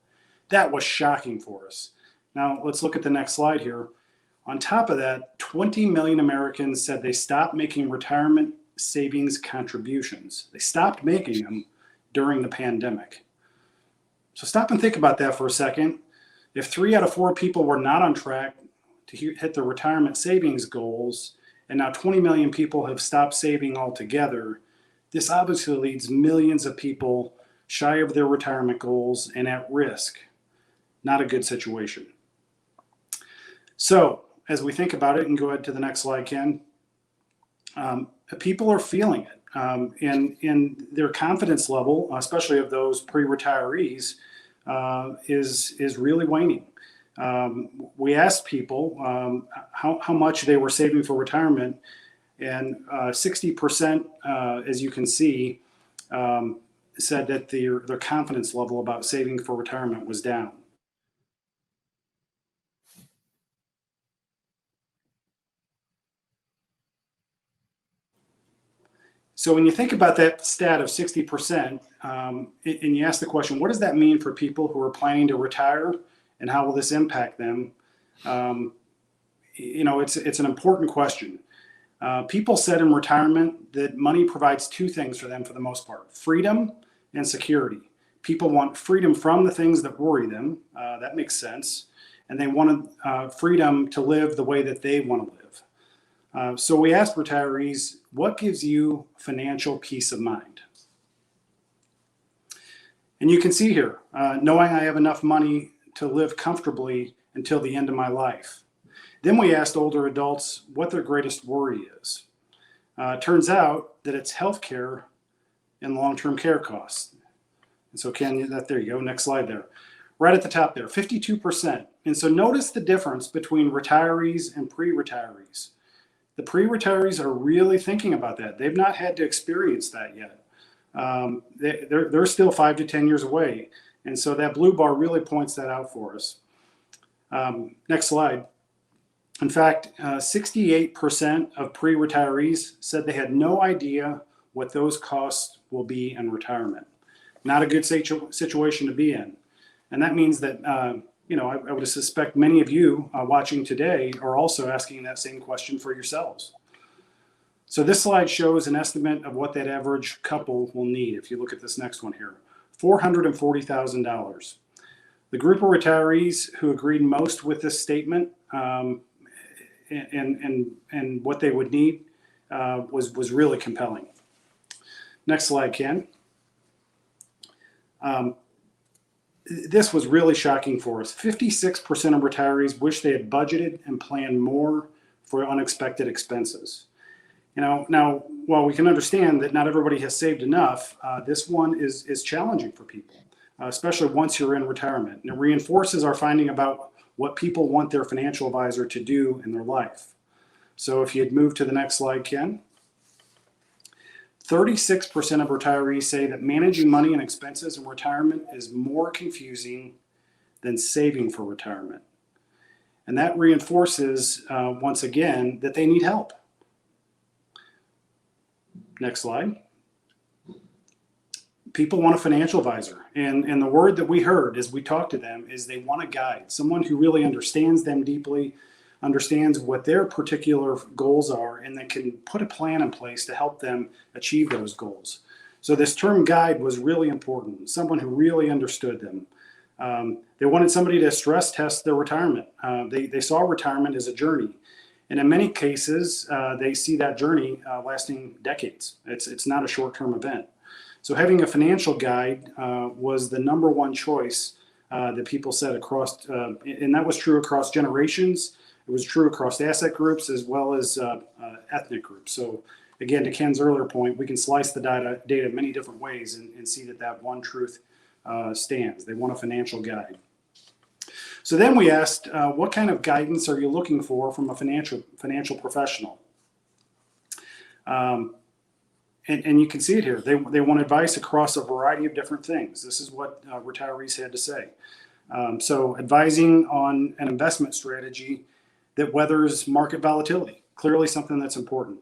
C: That was shocking for us. Now, let's look at the next slide here. On top of that, 20 million Americans said they stopped making retirement savings contributions. They stopped making them during the pandemic. So stop and think about that for a second. If 3 out of 4 people were not on track to hit their retirement savings goals, and now 20 million people have stopped saving altogether, this obviously leaves millions of people shy of their retirement goals and at risk. Not a good situation. So as we think about it, and go ahead to the next slide, Ken, people are feeling it. And their confidence level, especially of those pre-retirees, is really waning. We asked people how much they were saving for retirement, and 60%, as you can see, said that their confidence level about saving for retirement was down. So when you think about that stat of 60%, and you ask the question, what does that mean for people who are planning to retire, and how will this impact them? It's an important question. People said in retirement that money provides 2 things for them for the most part: freedom and security. People want freedom from the things that worry them. That makes sense. And they want freedom to live the way that they want to live. So we asked retirees, what gives you financial peace of mind? And you can see here, knowing I have enough money to live comfortably until the end of my life. Then we asked older adults what their greatest worry is. It turns out that it's healthcare and long-term care costs. And so Ken, there you go, next slide there. Right at the top there, 52%. And so notice the difference between retirees and pre-retirees. The pre-retirees are really thinking about that. They've not had to experience that yet. They're still 5 to 10 years away. And so that blue bar really points that out for us. Next slide. In fact, 68% of pre-retirees said they had no idea what those costs will be in retirement. Not a good situation to be in. And that means that, I would suspect many of you watching today are also asking that same question for yourselves. So this slide shows an estimate of what that average couple will need. If you look at this next one here, $440,000. The group of retirees who agreed most with this statement and what they would need was really compelling. Next slide, Ken. This was really shocking for us. 56% of retirees wish they had budgeted and planned more for unexpected expenses. Now, while we can understand that not everybody has saved enough, this one is challenging for people, especially once you're in retirement. And it reinforces our finding about what people want their financial advisor to do in their life. So if you'd move to the next slide, Ken. 36% of retirees say that managing money and expenses in retirement is more confusing than saving for retirement. And that reinforces, once again, that they need help. Next slide. People want a financial advisor. And the word that we heard as we talked to them is they want a guide, someone who really understands them deeply, understands what their particular goals are, and that can put a plan in place to help them achieve those goals. So this term guide was really important, someone who really understood them. They wanted somebody to stress test their retirement. They saw retirement as a journey. And in many cases, they see that journey lasting decades. It's not a short-term event. So having a financial guide was the number one choice that people said across, and that was true across generations. It was true across asset groups as well as ethnic groups. So again, to Ken's earlier point, we can slice the data many different ways and see that one truth stands. They want a financial guide. So then we asked, what kind of guidance are you looking for from a financial professional? And you can see it here. They want advice across a variety of different things. This is what retirees had to say. So advising on an investment strategy that weathers market volatility, clearly something that's important.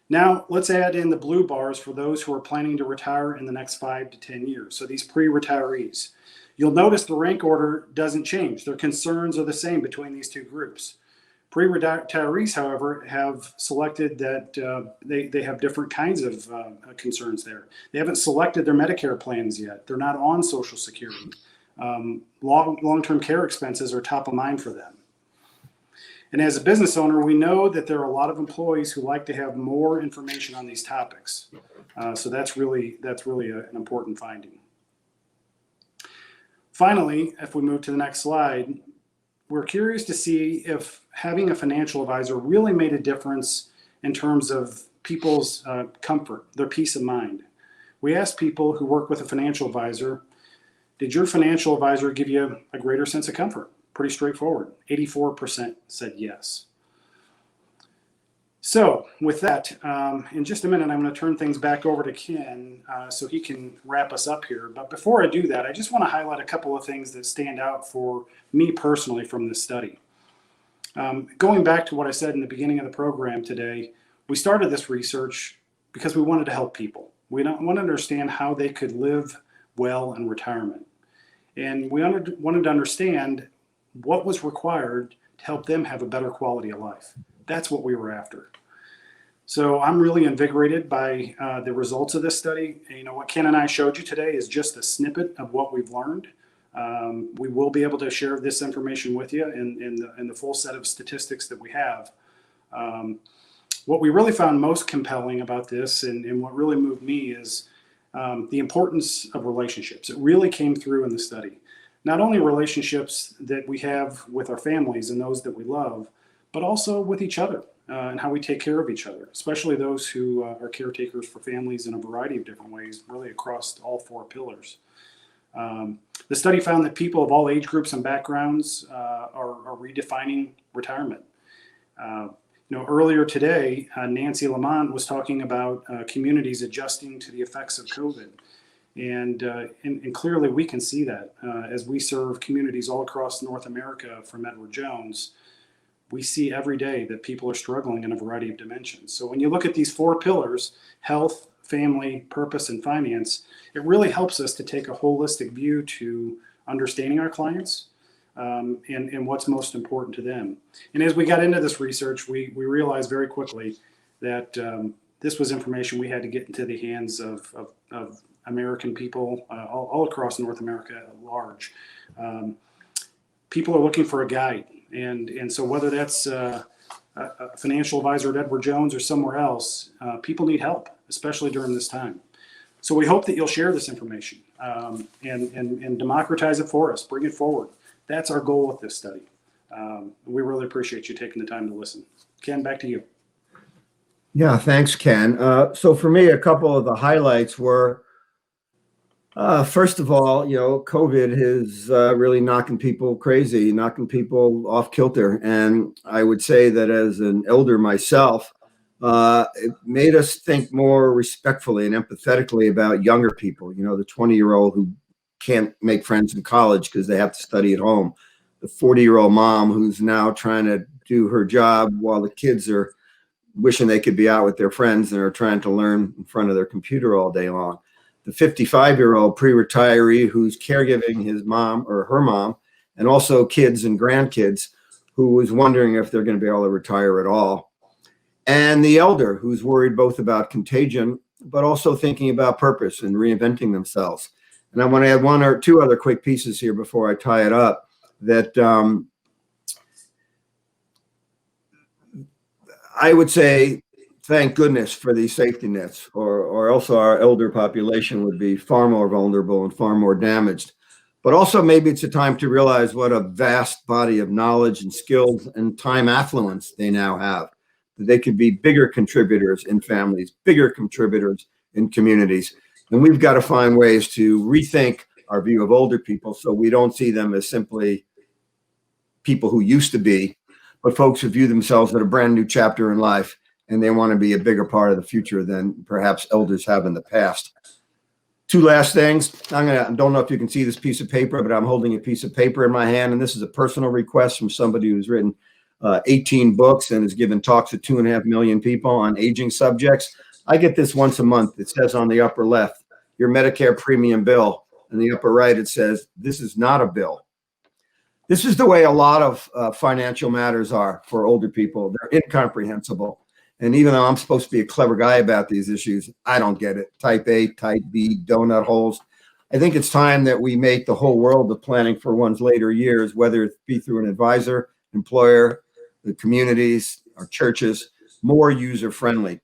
C: Now let's add in the blue bars for those who are planning to retire in the next 5 to 10 years. So these pre-retirees. You'll notice the rank order doesn't change. Their concerns are the same between these two groups. Pre-retirees, however, have selected that they have different kinds of concerns there. They haven't selected their Medicare plans yet. They're not on Social Security. Long-term care expenses are top of mind for them. And as a business owner, we know that there are a lot of employees who like to have more information on these topics. So that's really an important finding. Finally, if we move to the next slide, we're curious to see if having a financial advisor really made a difference in terms of people's comfort, their peace of mind. We asked people who work with a financial advisor, did your financial advisor give you a greater sense of comfort? Pretty straightforward. 84% said yes. So with that, in just a minute, I'm going to turn things back over to Ken so he can wrap us up here. But before I do that, I just want to highlight a couple of things that stand out for me personally from this study. Going back to what I said in the beginning of the program today, we started this research because we wanted to help people. We wanted to understand how they could live well in retirement. And we wanted to understand what was required to help them have a better quality of life. That's what we were after. So I'm really invigorated by the results of this study. You know, what Ken and I showed you today is just a snippet of what we've learned. We will be able to share this information with you in the full set of statistics that we have. What we really found most compelling about this and what really moved me is the importance of relationships. It really came through in the study. Not only relationships that we have with our families and those that we love, but also with each other and how we take care of each other, especially those who are caretakers for families in a variety of different ways, really across all 4 pillars. The study found that people of all age groups and backgrounds are redefining retirement. Earlier today, Nancy Lamont was talking about communities adjusting to the effects of COVID. And clearly we can see that as we serve communities all across North America from Edward Jones. We see every day that people are struggling in a variety of dimensions. So when you look at these 4 pillars, health, family, purpose, and finance, it really helps us to take a holistic view to understanding our clients and what's most important to them. And as we got into this research, we realized very quickly that this was information we had to get into the hands of American people all across North America at large. People are looking for a guide. And so whether that's a financial advisor at Edward Jones or somewhere else, people need help, especially during this time. So we hope that you'll share this information and democratize it for us, bring it forward. That's our goal with this study. We really appreciate you taking the time to listen. Ken, back to you.
D: Yeah, thanks, Ken. So for me, a couple of the highlights were, first of all, COVID is really knocking people crazy, knocking people off kilter. And I would say that as an elder myself, it made us think more respectfully and empathetically about younger people, the 20-year-old who can't make friends in college because they have to study at home, the 40-year-old mom who's now trying to do her job while the kids are wishing they could be out with their friends and are trying to learn in front of their computer all day long. The 55-year-old pre-retiree who's caregiving his mom or her mom, and also kids and grandkids, who was wondering if they're going to be able to retire at all. And the elder who's worried both about contagion, but also thinking about purpose and reinventing themselves. And I want to add one or two other quick pieces here before I tie it up, that I would say, thank goodness for these safety nets, or else our elder population would be far more vulnerable and far more damaged. But also maybe it's a time to realize what a vast body of knowledge and skills and time affluence they now have. That they could be bigger contributors in families, bigger contributors in communities. And we've got to find ways to rethink our view of older people so we don't see them as simply people who used to be, but folks who view themselves at a brand new chapter in life, and they want to be a bigger part of the future than perhaps elders have in the past. Two last things. I don't know if you can see this piece of paper, but I'm holding a piece of paper in my hand, and this is a personal request from somebody who's written 18 books and has given talks to 2.5 million people on aging subjects. I get this once a month. It says on the upper left, your Medicare premium bill. In the upper right, it says, this is not a bill. This is the way a lot of financial matters are for older people. They're incomprehensible. And even though I'm supposed to be a clever guy about these issues, I don't get it. Type A, type B, donut holes. I think it's time that we make the whole world of planning for one's later years, whether it be through an advisor, employer, the communities, our churches, more user-friendly.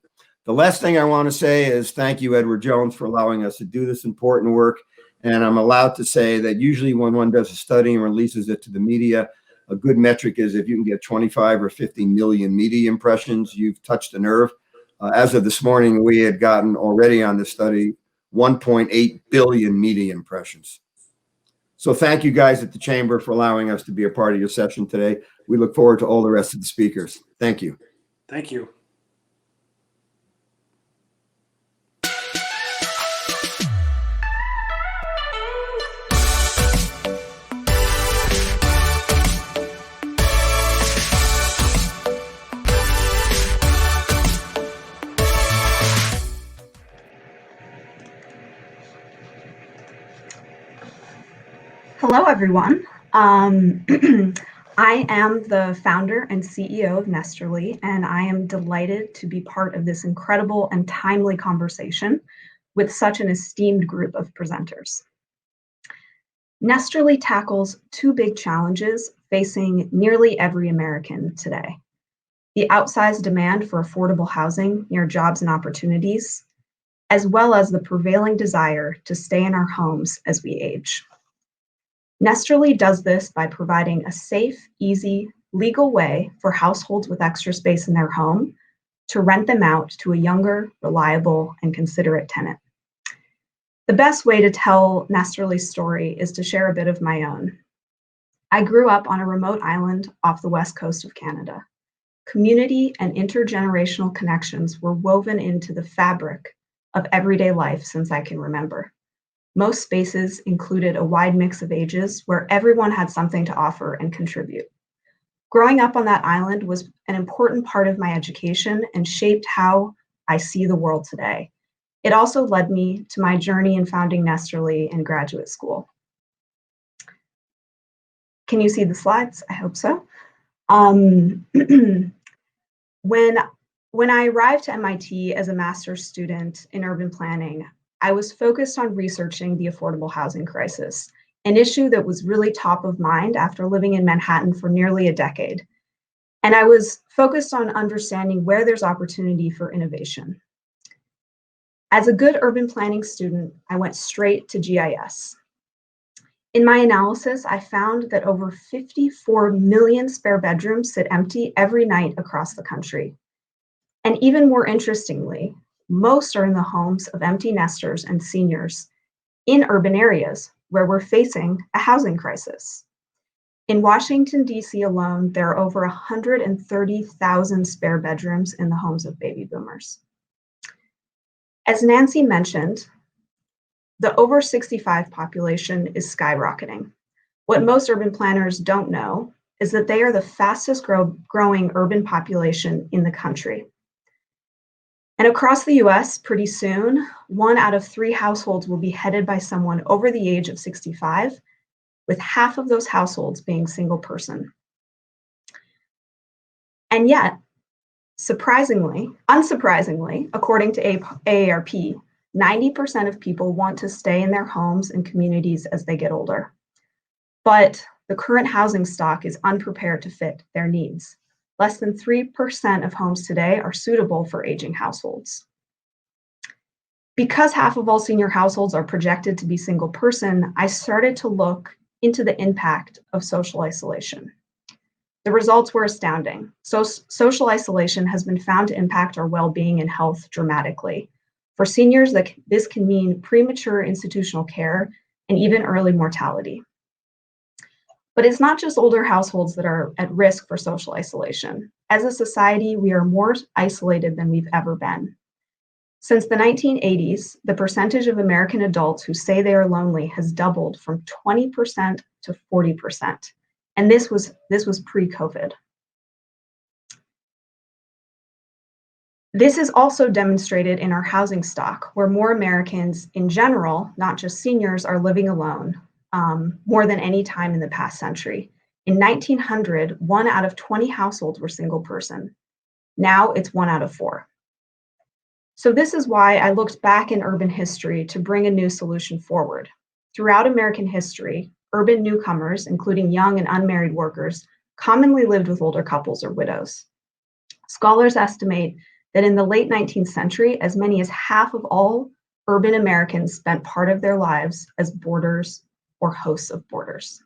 D: The last thing I want to say is thank you, Edward Jones, for allowing us to do this important work. And I'm allowed to say that usually when one does a study and releases it to the media, a good metric is if you can get 25 or 50 million media impressions, you've touched a nerve. As of this morning, we had gotten already on this study 1.8 billion media impressions. So thank you guys at the Chamber for allowing us to be a part of your session today. We look forward to all the rest of the speakers. Thank you.
C: Thank you.
E: Hello, everyone. I am the founder and CEO of Nesterly, and I am delighted to be part of this incredible and timely conversation with such an esteemed group of presenters. Nesterly tackles two big challenges facing nearly every American today: the outsized demand for affordable housing near jobs and opportunities, as well as the prevailing desire to stay in our homes as we age. Nesterly does this by providing a safe, easy, legal way for households with extra space in their home to rent them out to a younger, reliable, and considerate tenant. The best way to tell Nesterly's story is to share a bit of my own. I grew up on a remote island off the west coast of Canada. Community and intergenerational connections were woven into the fabric of everyday life since I can remember. Most spaces included a wide mix of ages where everyone had something to offer and contribute. Growing up on that island was an important part of my education and shaped how I see the world today. It also led me to my journey in founding Nesterly in graduate school. Can you see the slides? I hope so. When I arrived to MIT as a master's student in urban planning, I was focused on researching the affordable housing crisis, an issue that was really top of mind after living in Manhattan for nearly a decade. And I was focused on understanding where there's opportunity for innovation. As a good urban planning student, I went straight to GIS. In my analysis, I found that over 54 million spare bedrooms sit empty every night across the country. And even more interestingly, most are in the homes of empty nesters and seniors in urban areas where we're facing a housing crisis. In Washington, D.C. alone, there are over 130,000 spare bedrooms in the homes of baby boomers. As Nancy mentioned, the over 65 population is skyrocketing. What most urban planners don't know is that they are the fastest growing urban population in the country. And across the US, pretty soon, 1 out of 3 households will be headed by someone over the age of 65, with half of those households being single person. And yet, unsurprisingly, according to AARP, 90% of people want to stay in their homes and communities as they get older. But the current housing stock is unprepared to fit their needs. Less than 3% of homes today are suitable for aging households. Because half of all senior households are projected to be single person, I started to look into the impact of social isolation. The results were astounding. Social isolation has been found to impact our well-being and health dramatically. For seniors, this can mean premature institutional care and even early mortality. But it's not just older households that are at risk for social isolation. As a society, we are more isolated than we've ever been. Since the 1980s, the percentage of American adults who say they are lonely has doubled from 20% to 40%. And this was pre-COVID. This is also demonstrated in our housing stock, where more Americans in general, not just seniors, are living alone, more than any time in the past century. In 1900, 1 out of 20 households were single person. Now it's 1 out of 4. So this is why I looked back in urban history to bring a new solution forward. Throughout American history, urban newcomers, including young and unmarried workers, commonly lived with older couples or widows. Scholars estimate that in the late 19th century, as many as half of all urban Americans spent part of their lives as boarders or hosts of boarders.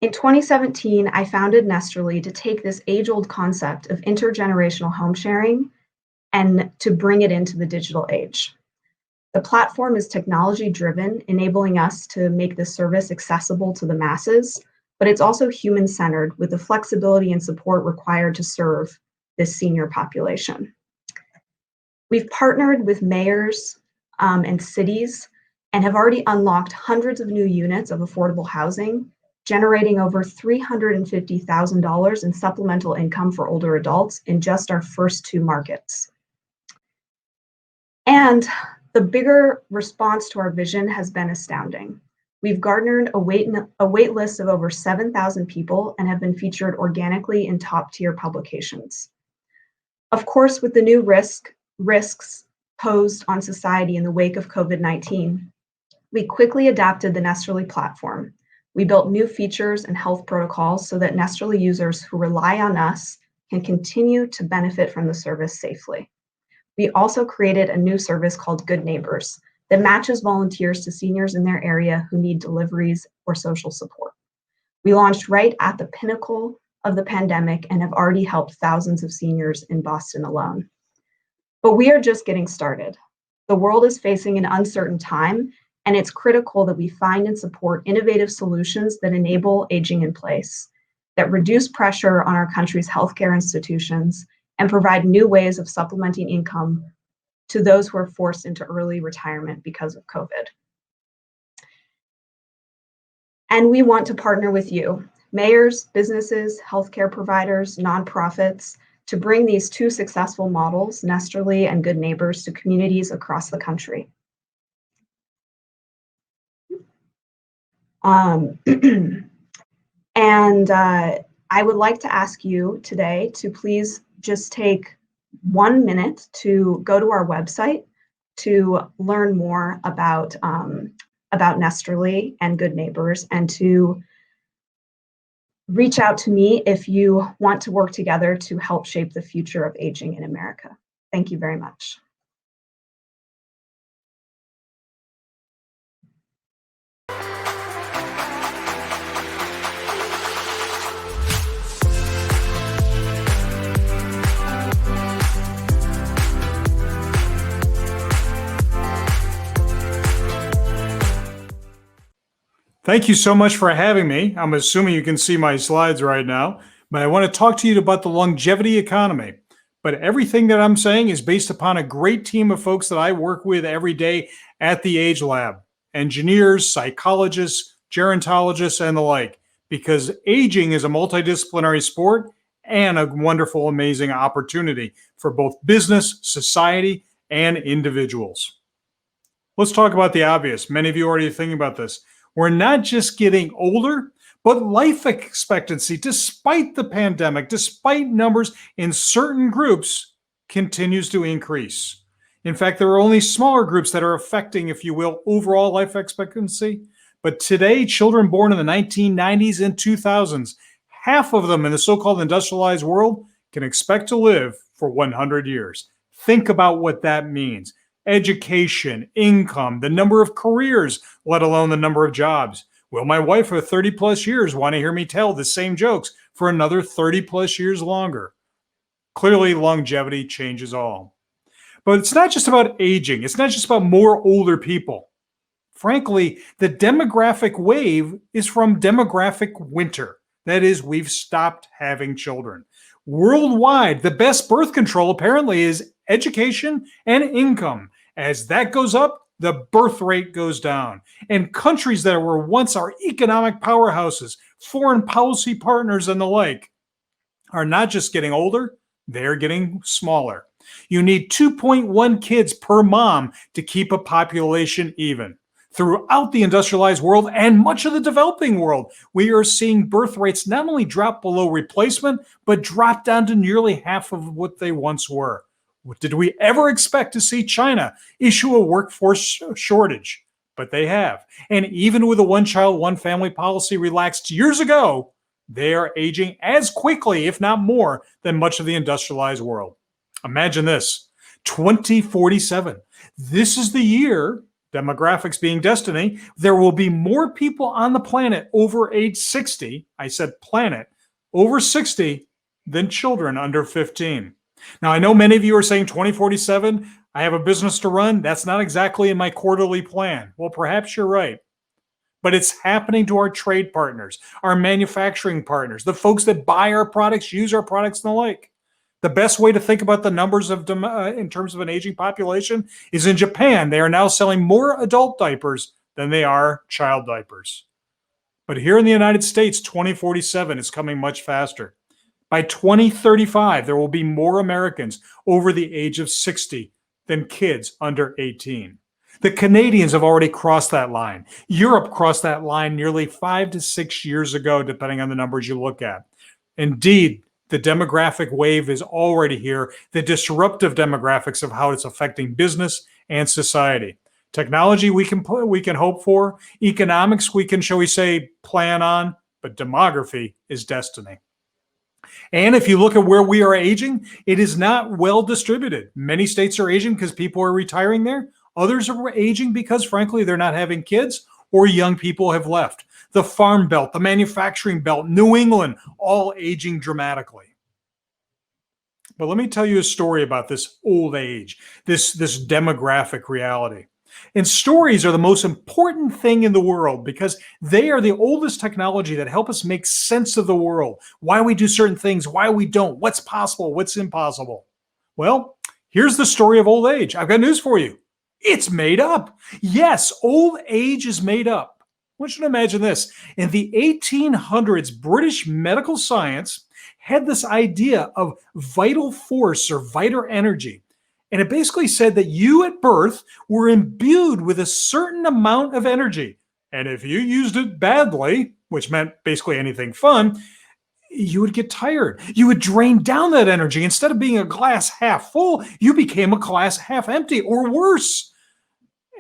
E: In 2017, I founded Nesterly to take this age-old concept of intergenerational home sharing and to bring it into the digital age. The platform is technology-driven, enabling us to make this service accessible to the masses, but it's also human-centered with the flexibility and support required to serve this senior population. We've partnered with mayors and cities and have already unlocked hundreds of new units of affordable housing, generating over $350,000 in supplemental income for older adults in just our first 2 markets. And the bigger response to our vision has been astounding. We've garnered a wait list of over 7,000 people and have been featured organically in top-tier publications. Of course, with the new risks posed on society in the wake of COVID-19, we quickly adapted the Nesterly platform. We built new features and health protocols so that Nesterly users who rely on us can continue to benefit from the service safely. We also created a new service called Good Neighbors that matches volunteers to seniors in their area who need deliveries or social support. We launched right at the pinnacle of the pandemic and have already helped thousands of seniors in Boston alone. But we are just getting started. The world is facing an uncertain time, and it's critical that we find and support innovative solutions that enable aging in place, that reduce pressure on our country's healthcare institutions, and provide new ways of supplementing income to those who are forced into early retirement because of COVID. And we want to partner with you, mayors, businesses, healthcare providers, nonprofits, to bring these 2 successful models, Nesterly and Good Neighbors, to communities across the country. I would like to ask you today to please just take 1 minute to go to our website to learn more about Nesterly and Good Neighbors, and to reach out to me if you want to work together to help shape the future of aging in America. Thank you very much.
F: Thank you so much for having me. I'm assuming you can see my slides right now, but I want to talk to you about the longevity economy. But everything that I'm saying is based upon a great team of folks that I work with every day at the Age Lab: engineers, psychologists, gerontologists, and the like, because aging is a multidisciplinary sport and a wonderful, amazing opportunity for both business, society, and individuals. Let's talk about the obvious. Many of you are already thinking about this. We're not just getting older, but life expectancy, despite the pandemic, despite numbers in certain groups, continues to increase. In fact, there are only smaller groups that are affecting, if you will, overall life expectancy. But today, children born in the 1990s and 2000s, half of them in the so-called industrialized world can expect to live for 100 years. Think about what that means. Education, income, the number of careers, let alone the number of jobs. Will my wife for 30 plus years want to hear me tell the same jokes for another 30 plus years longer? Clearly, longevity changes all. But it's not just about aging. It's not just about more older people. Frankly, the demographic wave is from demographic winter. That is, we've stopped having children. Worldwide, the best birth control apparently is education and income. As that goes up, the birth rate goes down. And countries that were once our economic powerhouses, foreign policy partners, and the like, are not just getting older, they're getting smaller. You need 2.1 kids per mom to keep a population even. Throughout the industrialized world and much of the developing world, we are seeing birth rates not only drop below replacement, but drop down to nearly half of what they once were. Did we ever expect to see China issue a workforce shortage? But they have. And even with a one-child, one-family policy relaxed years ago, they are aging as quickly, if not more, than much of the industrialized world. Imagine this, 2047. This is the year, demographics being destiny, there will be more people on the planet over age 60, I said planet, over 60 than children under 15. Now, I know many of you are saying 2047, I have a business to run. That's not exactly in my quarterly plan. Well, perhaps you're right. But it's happening to our trade partners, our manufacturing partners, the folks that buy our products, use our products, and the like. The best way to think about the numbers of in terms of an aging population is in Japan. They are now selling more adult diapers than they are child diapers. But here in the United States, 2047 is coming much faster. By 2035, there will be more Americans over the age of 60 than kids under 18. The Canadians have already crossed that line. Europe crossed that line nearly 5 to 6 years ago, depending on the numbers you look at. Indeed, the demographic wave is already here, the disruptive demographics of how it's affecting business and society. Technology we can hope for, economics we can, shall we say, plan on, but demography is destiny. And if you look at where we are aging, it is not well distributed. Many states are aging because people are retiring there. Others are aging because, frankly, they're not having kids or young people have left. The Farm Belt, the manufacturing belt, New England, all aging dramatically. But let me tell you a story about this old age, this demographic reality. And stories are the most important thing in the world because they are the oldest technology that help us make sense of the world, why we do certain things, why we don't, what's possible, what's impossible. Well, here's the story of old age. I've got news for you. It's made up. Yes, old age is made up. I want you to imagine this. In the 1800s, British medical science had this idea of vital force or vital energy. And it basically said that you at birth were imbued with a certain amount of energy. And if you used it badly, which meant basically anything fun, you would get tired. You would drain down that energy. Instead of being a glass half full, you became a glass half empty or worse.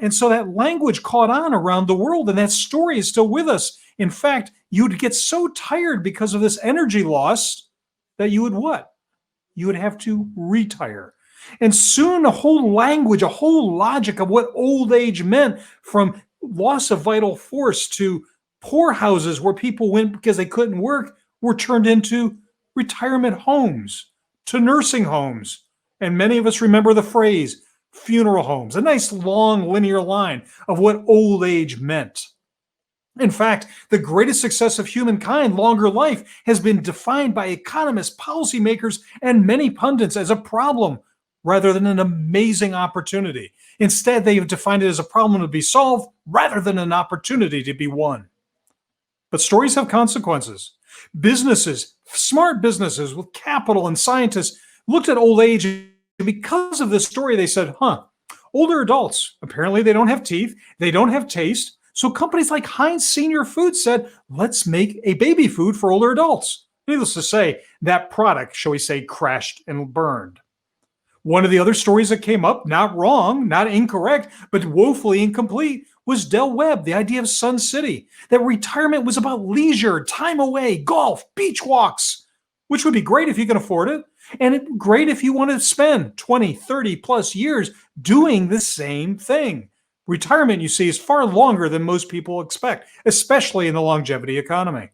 F: And so that language caught on around the world, and that story is still with us. In fact, you'd get so tired because of this energy loss that you would what? You would have to retire. And soon a whole language, a whole logic of what old age meant, from loss of vital force to poorhouses where people went because they couldn't work, were turned into retirement homes, to nursing homes. And many of us remember the phrase funeral homes, a nice long linear line of what old age meant. In fact, the greatest success of humankind, longer life, has been defined by economists, policymakers, and many pundits as a problem rather than an amazing opportunity. Instead, they have defined it as a problem to be solved rather than an opportunity to be won. But stories have consequences. Businesses, smart businesses with capital and scientists looked at old age, and because of this story, they said, older adults, apparently they don't have teeth, they don't have taste. So companies like Heinz Senior Foods said, let's make a baby food for older adults. Needless to say, that product, shall we say, crashed and burned. One of the other stories that came up, not wrong, not incorrect, but woefully incomplete, was Del Webb, the idea of Sun City, that retirement was about leisure, time away, golf, beach walks, which would be great if you can afford it, and great if you want to spend 20, 30 plus years doing the same thing. Retirement, you see, is far longer than most people expect, especially in the longevity economy.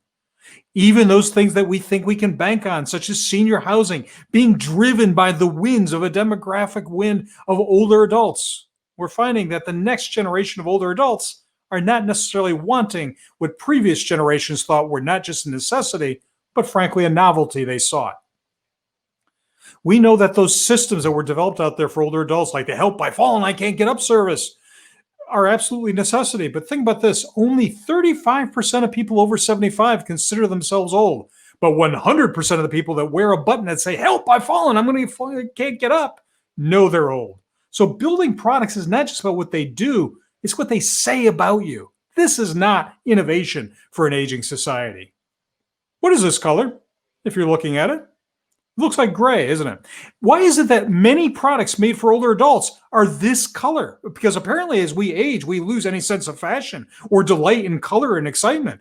F: Even those things that we think we can bank on, such as senior housing, being driven by the winds of a demographic wind of older adults. We're finding that the next generation of older adults are not necessarily wanting what previous generations thought were not just a necessity, but frankly a novelty they sought. We know that those systems that were developed out there for older adults, like the Help by Fallen, I Can't Get Up service, are absolutely necessity. But think about this, only 35% of people over 75 consider themselves old, but 100% of the people that wear a button that say, help, I've fallen, can't get up, know they're old. So building products is not just about what they do, it's what they say about you. This is not innovation for an aging society. What is this color? If you're looking at it, it looks like gray, isn't it? Why is it that many products made for older adults are this color? Because apparently as we age, we lose any sense of fashion or delight in color and excitement.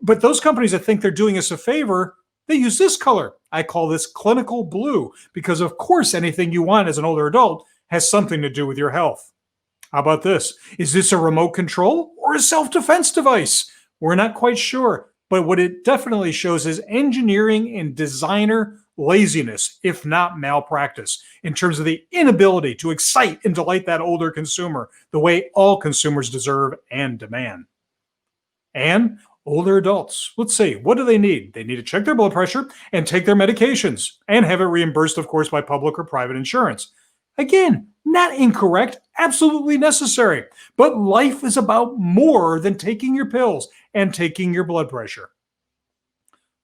F: But those companies that think they're doing us a favor, they use this color. I call this clinical blue because of course anything you want as an older adult has something to do with your health. How about this? Is this a remote control or a self-defense device? We're not quite sure, but what it definitely shows is engineering and designer laziness, if not malpractice, in terms of the inability to excite and delight that older consumer the way all consumers deserve and demand. And older adults, let's see, what do they need? They need to check their blood pressure and take their medications and have it reimbursed, of course, by public or private insurance. Again, not incorrect, absolutely necessary. But life is about more than taking your pills and taking your blood pressure.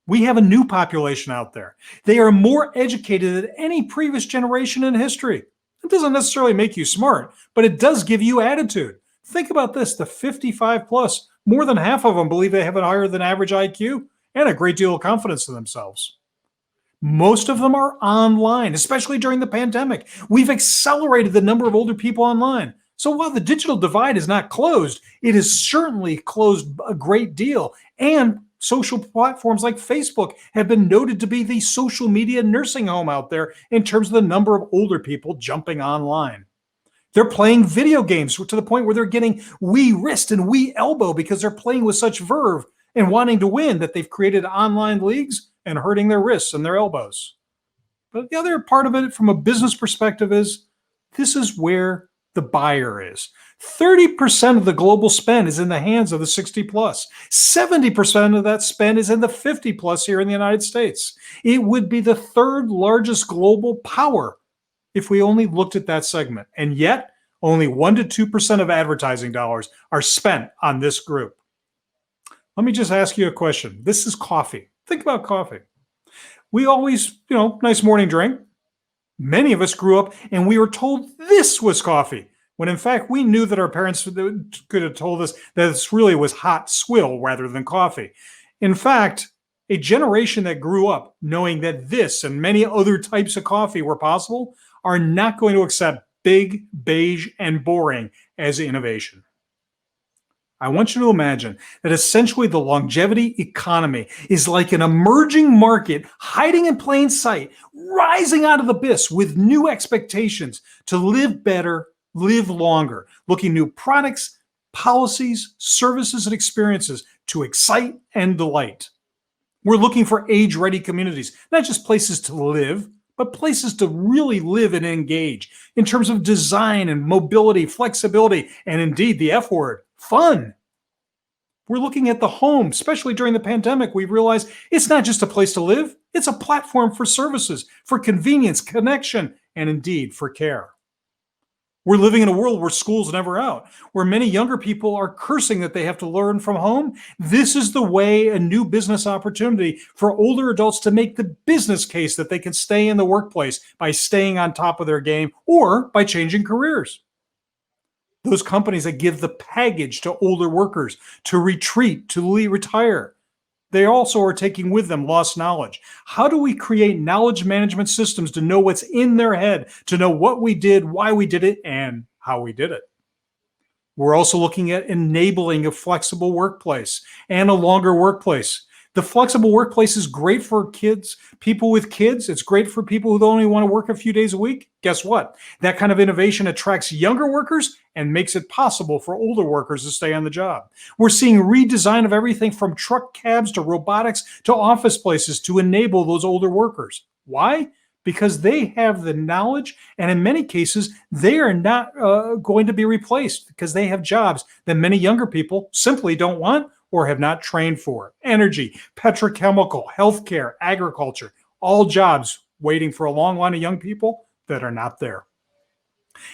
F: We have a new population out there. They are more educated than any previous generation in history. It doesn't necessarily make you smart, but it does give you attitude. Think about this, the 55 plus, more than half of them believe they have a higher than average IQ and a great deal of confidence in themselves. Most of them are online, especially during the pandemic. We've accelerated the number of older people online. So while the digital divide is not closed, it is certainly closed a great deal. And social platforms like Facebook have been noted to be the social media nursing home out there in terms of the number of older people jumping online. They're playing video games to the point where they're getting wee wrist and wee elbow because they're playing with such verve and wanting to win that they've created online leagues and hurting their wrists and their elbows. But the other part of it from a business perspective is this is where the buyer is. 30% of the global spend is in the hands of the 60 plus. 70% of that spend is in the 50 plus here in the United States. It would be the third largest global power if we only looked at that segment. And yet, only 1% to 2% of advertising dollars are spent on this group. Let me just ask you a question. This is coffee. Think about coffee. We always, nice morning drink. Many of us grew up and we were told this was coffee, when in fact we knew that our parents could have told us that this really was hot swill rather than coffee. In fact, a generation that grew up knowing that this and many other types of coffee were possible are not going to accept big, beige, and boring as innovation. I want you to imagine that essentially the longevity economy is like an emerging market hiding in plain sight, rising out of the abyss with new expectations to live better, live longer, looking new products, policies, services, and experiences to excite and delight. We're looking for age-ready communities, not just places to live, but places to really live and engage in terms of design and mobility, flexibility, and indeed the F word, fun. We're looking at the home, especially during the pandemic. We've realized it's not just a place to live, it's a platform for services, for convenience, connection, and indeed for care. We're living in a world where school's never out, where many younger people are cursing that they have to learn from home. This is the way, a new business opportunity for older adults to make the business case that they can stay in the workplace by staying on top of their game or by changing careers. Those companies that give the package to older workers to retreat, to retire, they also are taking with them lost knowledge. How do we create knowledge management systems to know what's in their head, to know what we did, why we did it, and how we did it? We're also looking at enabling a flexible workplace and a longer workplace. The flexible workplace is great for kids, people with kids. It's great for people who only want to work a few days a week. Guess what? That kind of innovation attracts younger workers and makes it possible for older workers to stay on the job. We're seeing redesign of everything from truck cabs to robotics to office places to enable those older workers. Why? Because they have the knowledge, and in many cases, they are not going to be replaced because they have jobs that many younger people simply don't want or have not trained for. Energy, petrochemical, healthcare, agriculture, all jobs waiting for a long line of young people that are not there.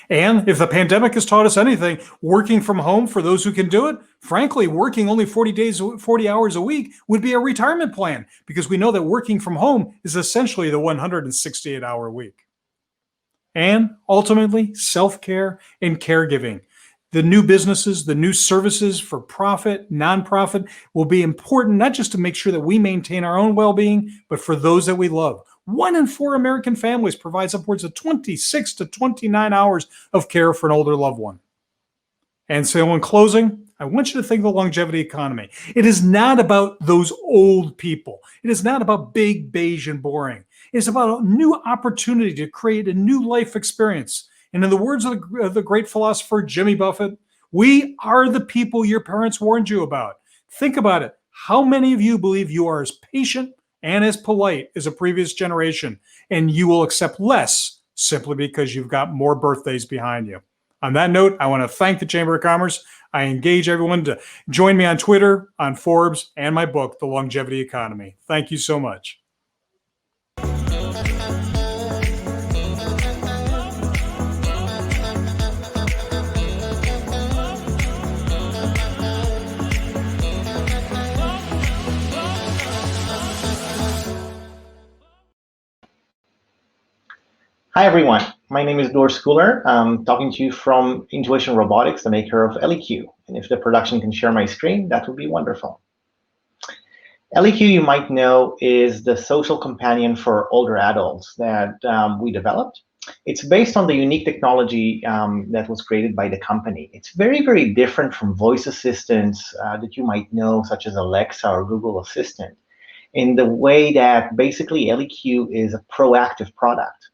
F: And if the pandemic has taught us anything, working from home for those who can do it, frankly, working only 40 hours a week would be a retirement plan, because we know that working from home is essentially the 168-hour week. And ultimately, self-care and caregiving. The new businesses, the new services for profit, nonprofit will be important, not just to make sure that we maintain our own well-being, but for those that we love. 1 in 4 American families provides upwards of 26 to 29 hours of care for an older loved one. And so in closing, I want you to think of the longevity economy. It is not about those old people. It is not about big, beige, and boring. It's about a new opportunity to create a new life experience. And in the words of the great philosopher Jimmy Buffett, we are the people your parents warned you about. Think about it. How many of you believe you are as patient and as polite as a previous generation, and you will accept less simply because you've got more birthdays behind you? On that note, I want to thank the Chamber of Commerce. I engage everyone to join me on Twitter, on Forbes, and my book, The Longevity Economy. Thank you so much.
G: Hi everyone, my name is Dor Schooler. I'm talking to you from Intuition Robotics, the maker of LEQ. And if the production can share my screen, that would be wonderful. LEQ, you might know, is the social companion for older adults that we developed. It's based on the unique technology that was created by the company. It's very, very different from voice assistants that you might know, such as Alexa or Google Assistant, in the way that basically LEQ is a proactive product.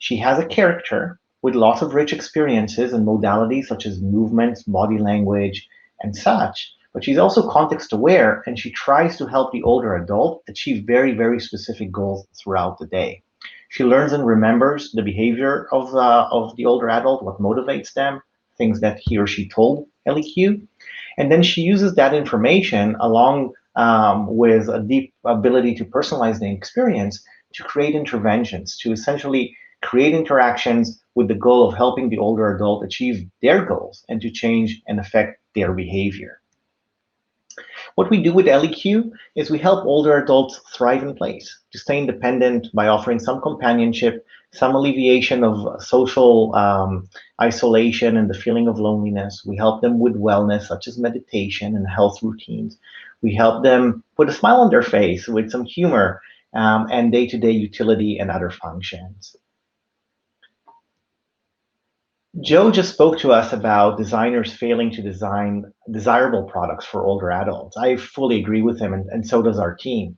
G: She has a character with lots of rich experiences and modalities such as movements, body language, and such, but she's also context aware, and she tries to help the older adult achieve very, very specific goals throughout the day. She learns and remembers the behavior of the older adult, what motivates them, things that he or she told LEQ, and then she uses that information along with a deep ability to personalize the experience to create interventions, to essentially create interactions with the goal of helping the older adult achieve their goals and to change and affect their behavior. What we do with LEQ is we help older adults thrive in place, to stay independent by offering some companionship, some alleviation of social isolation and the feeling of loneliness. We help them with wellness, such as meditation and health routines. We help them put a smile on their face with some humor and day-to-day utility and other functions. Joe just spoke to us about designers failing to design desirable products for older adults. I fully agree with him, and so does our team.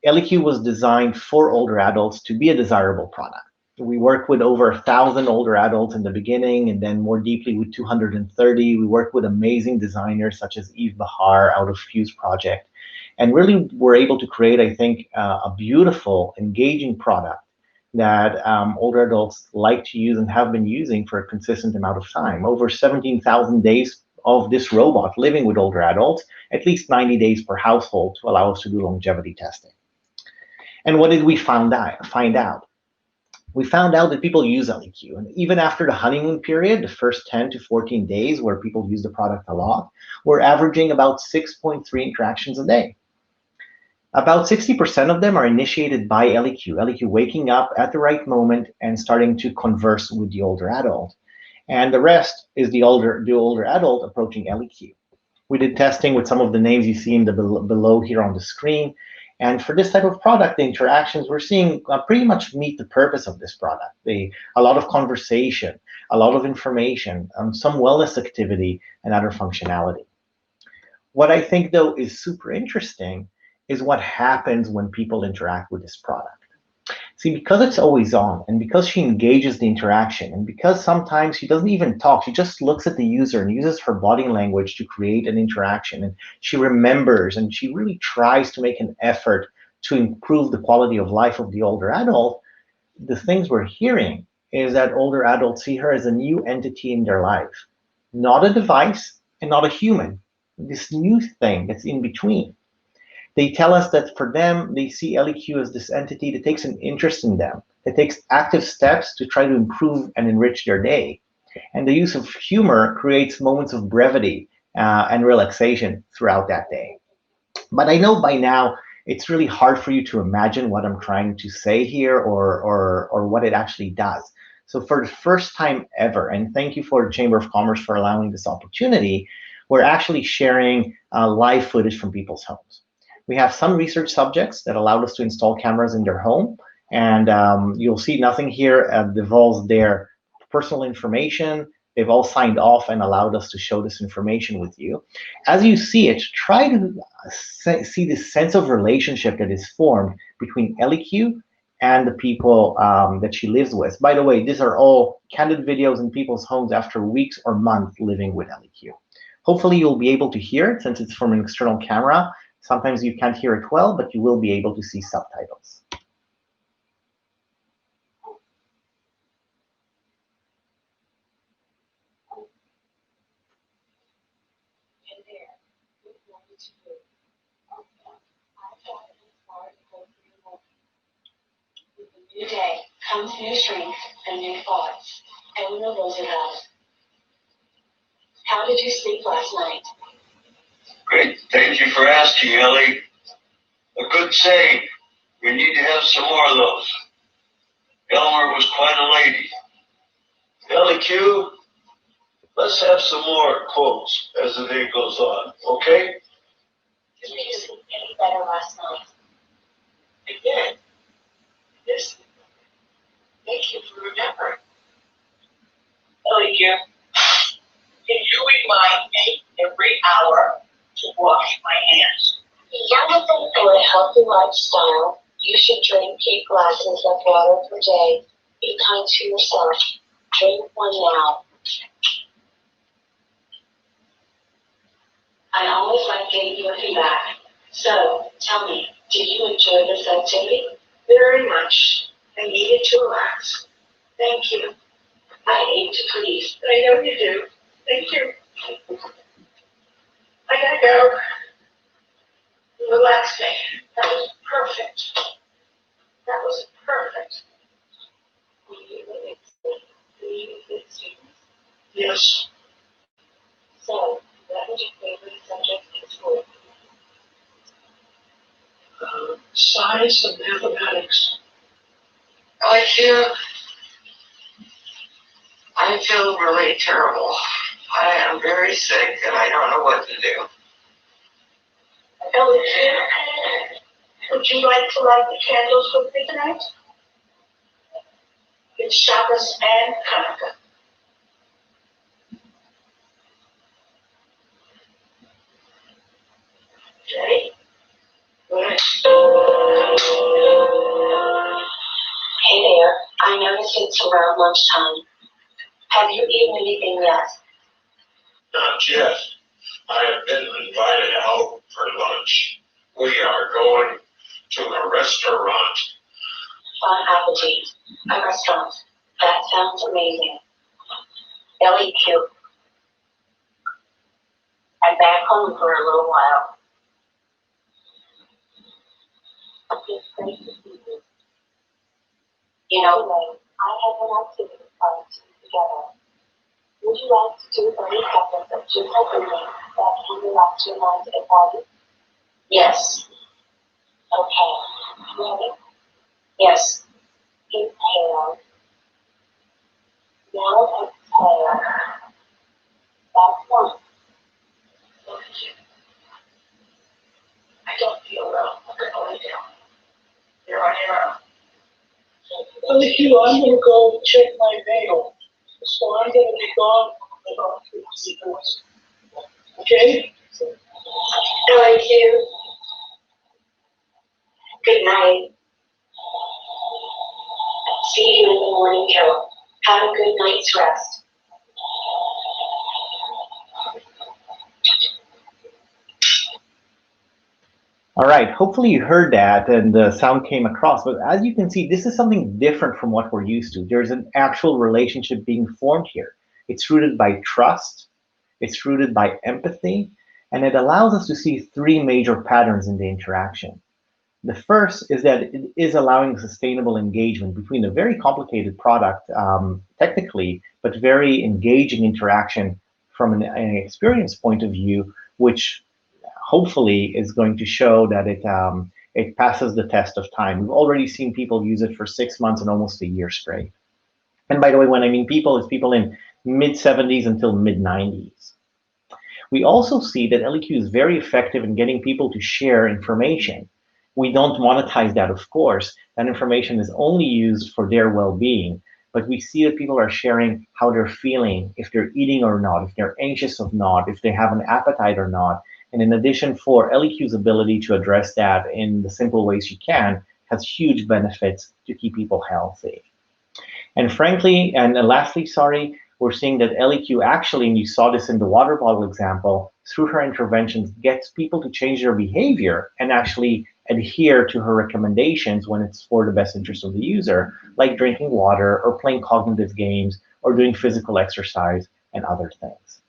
G: LEQ was designed for older adults to be a desirable product. We worked with over 1,000 older adults in the beginning, and then more deeply with 230. We worked with amazing designers such as Eve Bahar out of Fuse Project, and really were able to create, I think, a beautiful, engaging product that older adults like to use and have been using for a consistent amount of time. Over 17,000 days of this robot living with older adults, at least 90 days per household to allow us to do longevity testing. And what did we find out? we found out that people use LEQ. And even after the honeymoon period, the first 10 to 14 days where people use the product a lot, we're averaging about 6.3 interactions a day. About 60% of them are initiated by LEQ. LEQ waking up at the right moment and starting to converse with the older adult. And the rest is the older adult approaching LEQ. We did testing with some of the names you see in the below here on the screen. And for this type of product, the interactions we're seeing pretty much meet the purpose of this product. A lot of conversation, a lot of information, some wellness activity, and other functionality. What I think, though, is super interesting is what happens when people interact with this product. See, because it's always on, and because she engages the interaction, and because sometimes she doesn't even talk, she just looks at the user and uses her body language to create an interaction, and she remembers, and she really tries to make an effort to improve the quality of life of the older adult, the things we're hearing is that older adults see her as a new entity in their life, not a device and not a human, this new thing that's in between. They tell us that for them, they see LEQ as this entity that takes an interest in them, that takes active steps to try to improve and enrich their day. And the use of humor creates moments of brevity and relaxation throughout that day. But I know by now, it's really hard for you to imagine what I'm trying to say here or what it actually does. So for the first time ever, and thank you for the Chamber of Commerce for allowing this opportunity, we're actually sharing live footage from people's homes. We have some research subjects that allowed us to install cameras in their home, and you'll see nothing here divulges their personal information. They've all signed off and allowed us to show this information with you. As you see it, try to see this sense of relationship that is formed between LEQ and the people that she lives with. By the way, these are all candid videos in people's homes after weeks or months living with LEQ. Hopefully you'll be able to hear it since it's from an external camera. Sometimes you can't hear it well, but you will be able to see subtitles.
H: New day comes new strength and new thoughts. Eleanor Roosevelt. How did you sleep last night?
I: Great. Thank you for asking, Ellie. A good saying. We need to have some more of those. Eleanor was quite a lady. Ellie Q, let's have some more quotes as the day goes on, okay?
H: Did you sleep any better last night?
I: Again. Yes. Thank you for remembering.
H: Ellie Q,
I: Can you remind me every hour to wash my hands?
H: Jonathan, for a healthy lifestyle, you should drink 8 glasses of water per day. Be kind to yourself. Drink one now. I always like getting your feedback. So, tell me, did you enjoy this activity?
I: Very much. I needed to relax. Thank you.
H: I aim to please.
I: I know you do. Thank you. I gotta go. Relax me. That was perfect. That was perfect. Yes.
H: So, what was your favorite subject in school?
I: Science and mathematics. I feel really terrible. I am very sick and I don't know what to do.
H: Ellie, would you like to light the candles with me tonight? It's Shabbos and Hanukkah. Ready?
I: Good.
H: Hey there, I noticed it's around lunchtime. Have you eaten anything yet?
I: Not yet. I have been invited out for lunch. We are going to a restaurant.
H: Bon appetit. A restaurant. That sounds amazing. Ellie Q. I'm back home for a little while. It's great to see you. You know, I have an activity plan together. Would you like to do 30 seconds of gentle breathing that can relax your mind and body? Yes. Okay. Ready? Yes. Inhale. Now exhale. That's one. I don't feel well. I'm going to lay down. You're on your own. Well, if you, I'm going to go check my mail. So I'm going to be gone for about 3 hours. Okay? Thank you. Good night. See you in the morning, Carol. Have a good night's rest.
G: All right, hopefully you heard that and the sound came across, but as you can see, this is something different from what we're used to. There's an actual relationship being formed here. It's rooted by trust, it's rooted by empathy, and it allows us to see 3 major patterns in the interaction. The first is that it is allowing sustainable engagement between a very complicated product, technically, but very engaging interaction from an experience point of view, which hopefully is going to show that it passes the test of time. We've already seen people use it for 6 months and almost a year straight. And by the way, when I mean people, it's people in mid-70s until mid-90s. We also see that LEQ is very effective in getting people to share information. We don't monetize that, of course. That information is only used for their well-being. But we see that people are sharing how they're feeling, if they're eating or not, if they're anxious or not, if they have an appetite or not. And in addition, for LEQ's ability to address that in the simple ways you can, has huge benefits to keep people healthy. And frankly, and lastly, sorry, we're seeing that LEQ actually, and you saw this in the water bottle example, through her interventions, gets people to change their behavior and actually adhere to her recommendations when it's for the best interest of the user, like drinking water or playing cognitive games or doing physical exercise and other things.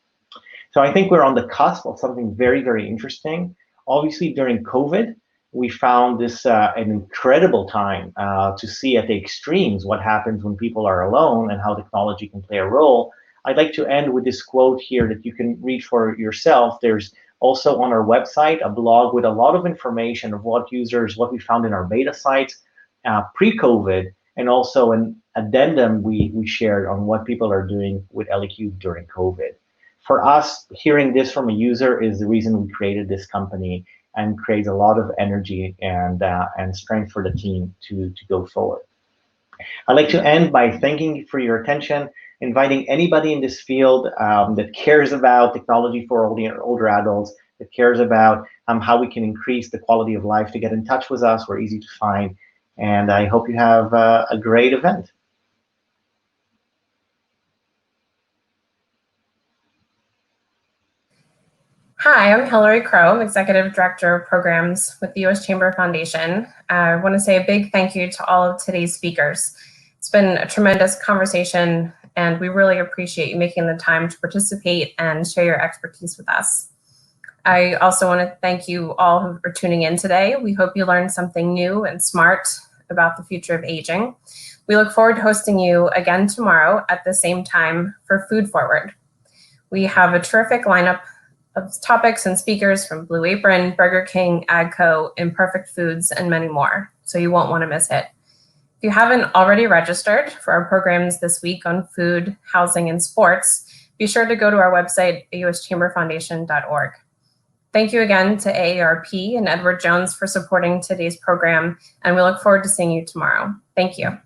G: So I think we're on the cusp of something very, very interesting. Obviously, during COVID, we found this an incredible time to see at the extremes what happens when people are alone and how technology can play a role. I'd like to end with this quote here that you can read for yourself. There's also on our website a blog with a lot of information of what we found in our beta sites pre-COVID, and also an addendum we shared on what people are doing with LEQ during COVID. For us, hearing this from a user is the reason we created this company, and creates a lot of energy and strength for the team to go forward. I'd like to end by thanking you for your attention, inviting anybody in this field that cares about technology for older adults, that cares about how we can increase the quality of life, to get in touch with us. We're easy to find, and I hope you have a great event.
J: Hi, I'm Hillary Crow, Executive Director of Programs with the U.S. Chamber Foundation. I want to say a big thank you to all of today's speakers. It's been a tremendous conversation, and we really appreciate you making the time to participate and share your expertise with us. I also want to thank you all who are tuning in today. We hope you learned something new and smart about the future of aging. We look forward to hosting you again tomorrow at the same time for Food Forward. We have a terrific lineup of topics and speakers from Blue Apron, Burger King, AGCO, Imperfect Foods, and many more, so you won't want to miss it. If you haven't already registered for our programs this week on food, housing, and sports, be sure to go to our website, uschamberfoundation.org. Thank you again to AARP and Edward Jones for supporting today's program, and we look forward to seeing you tomorrow. Thank you.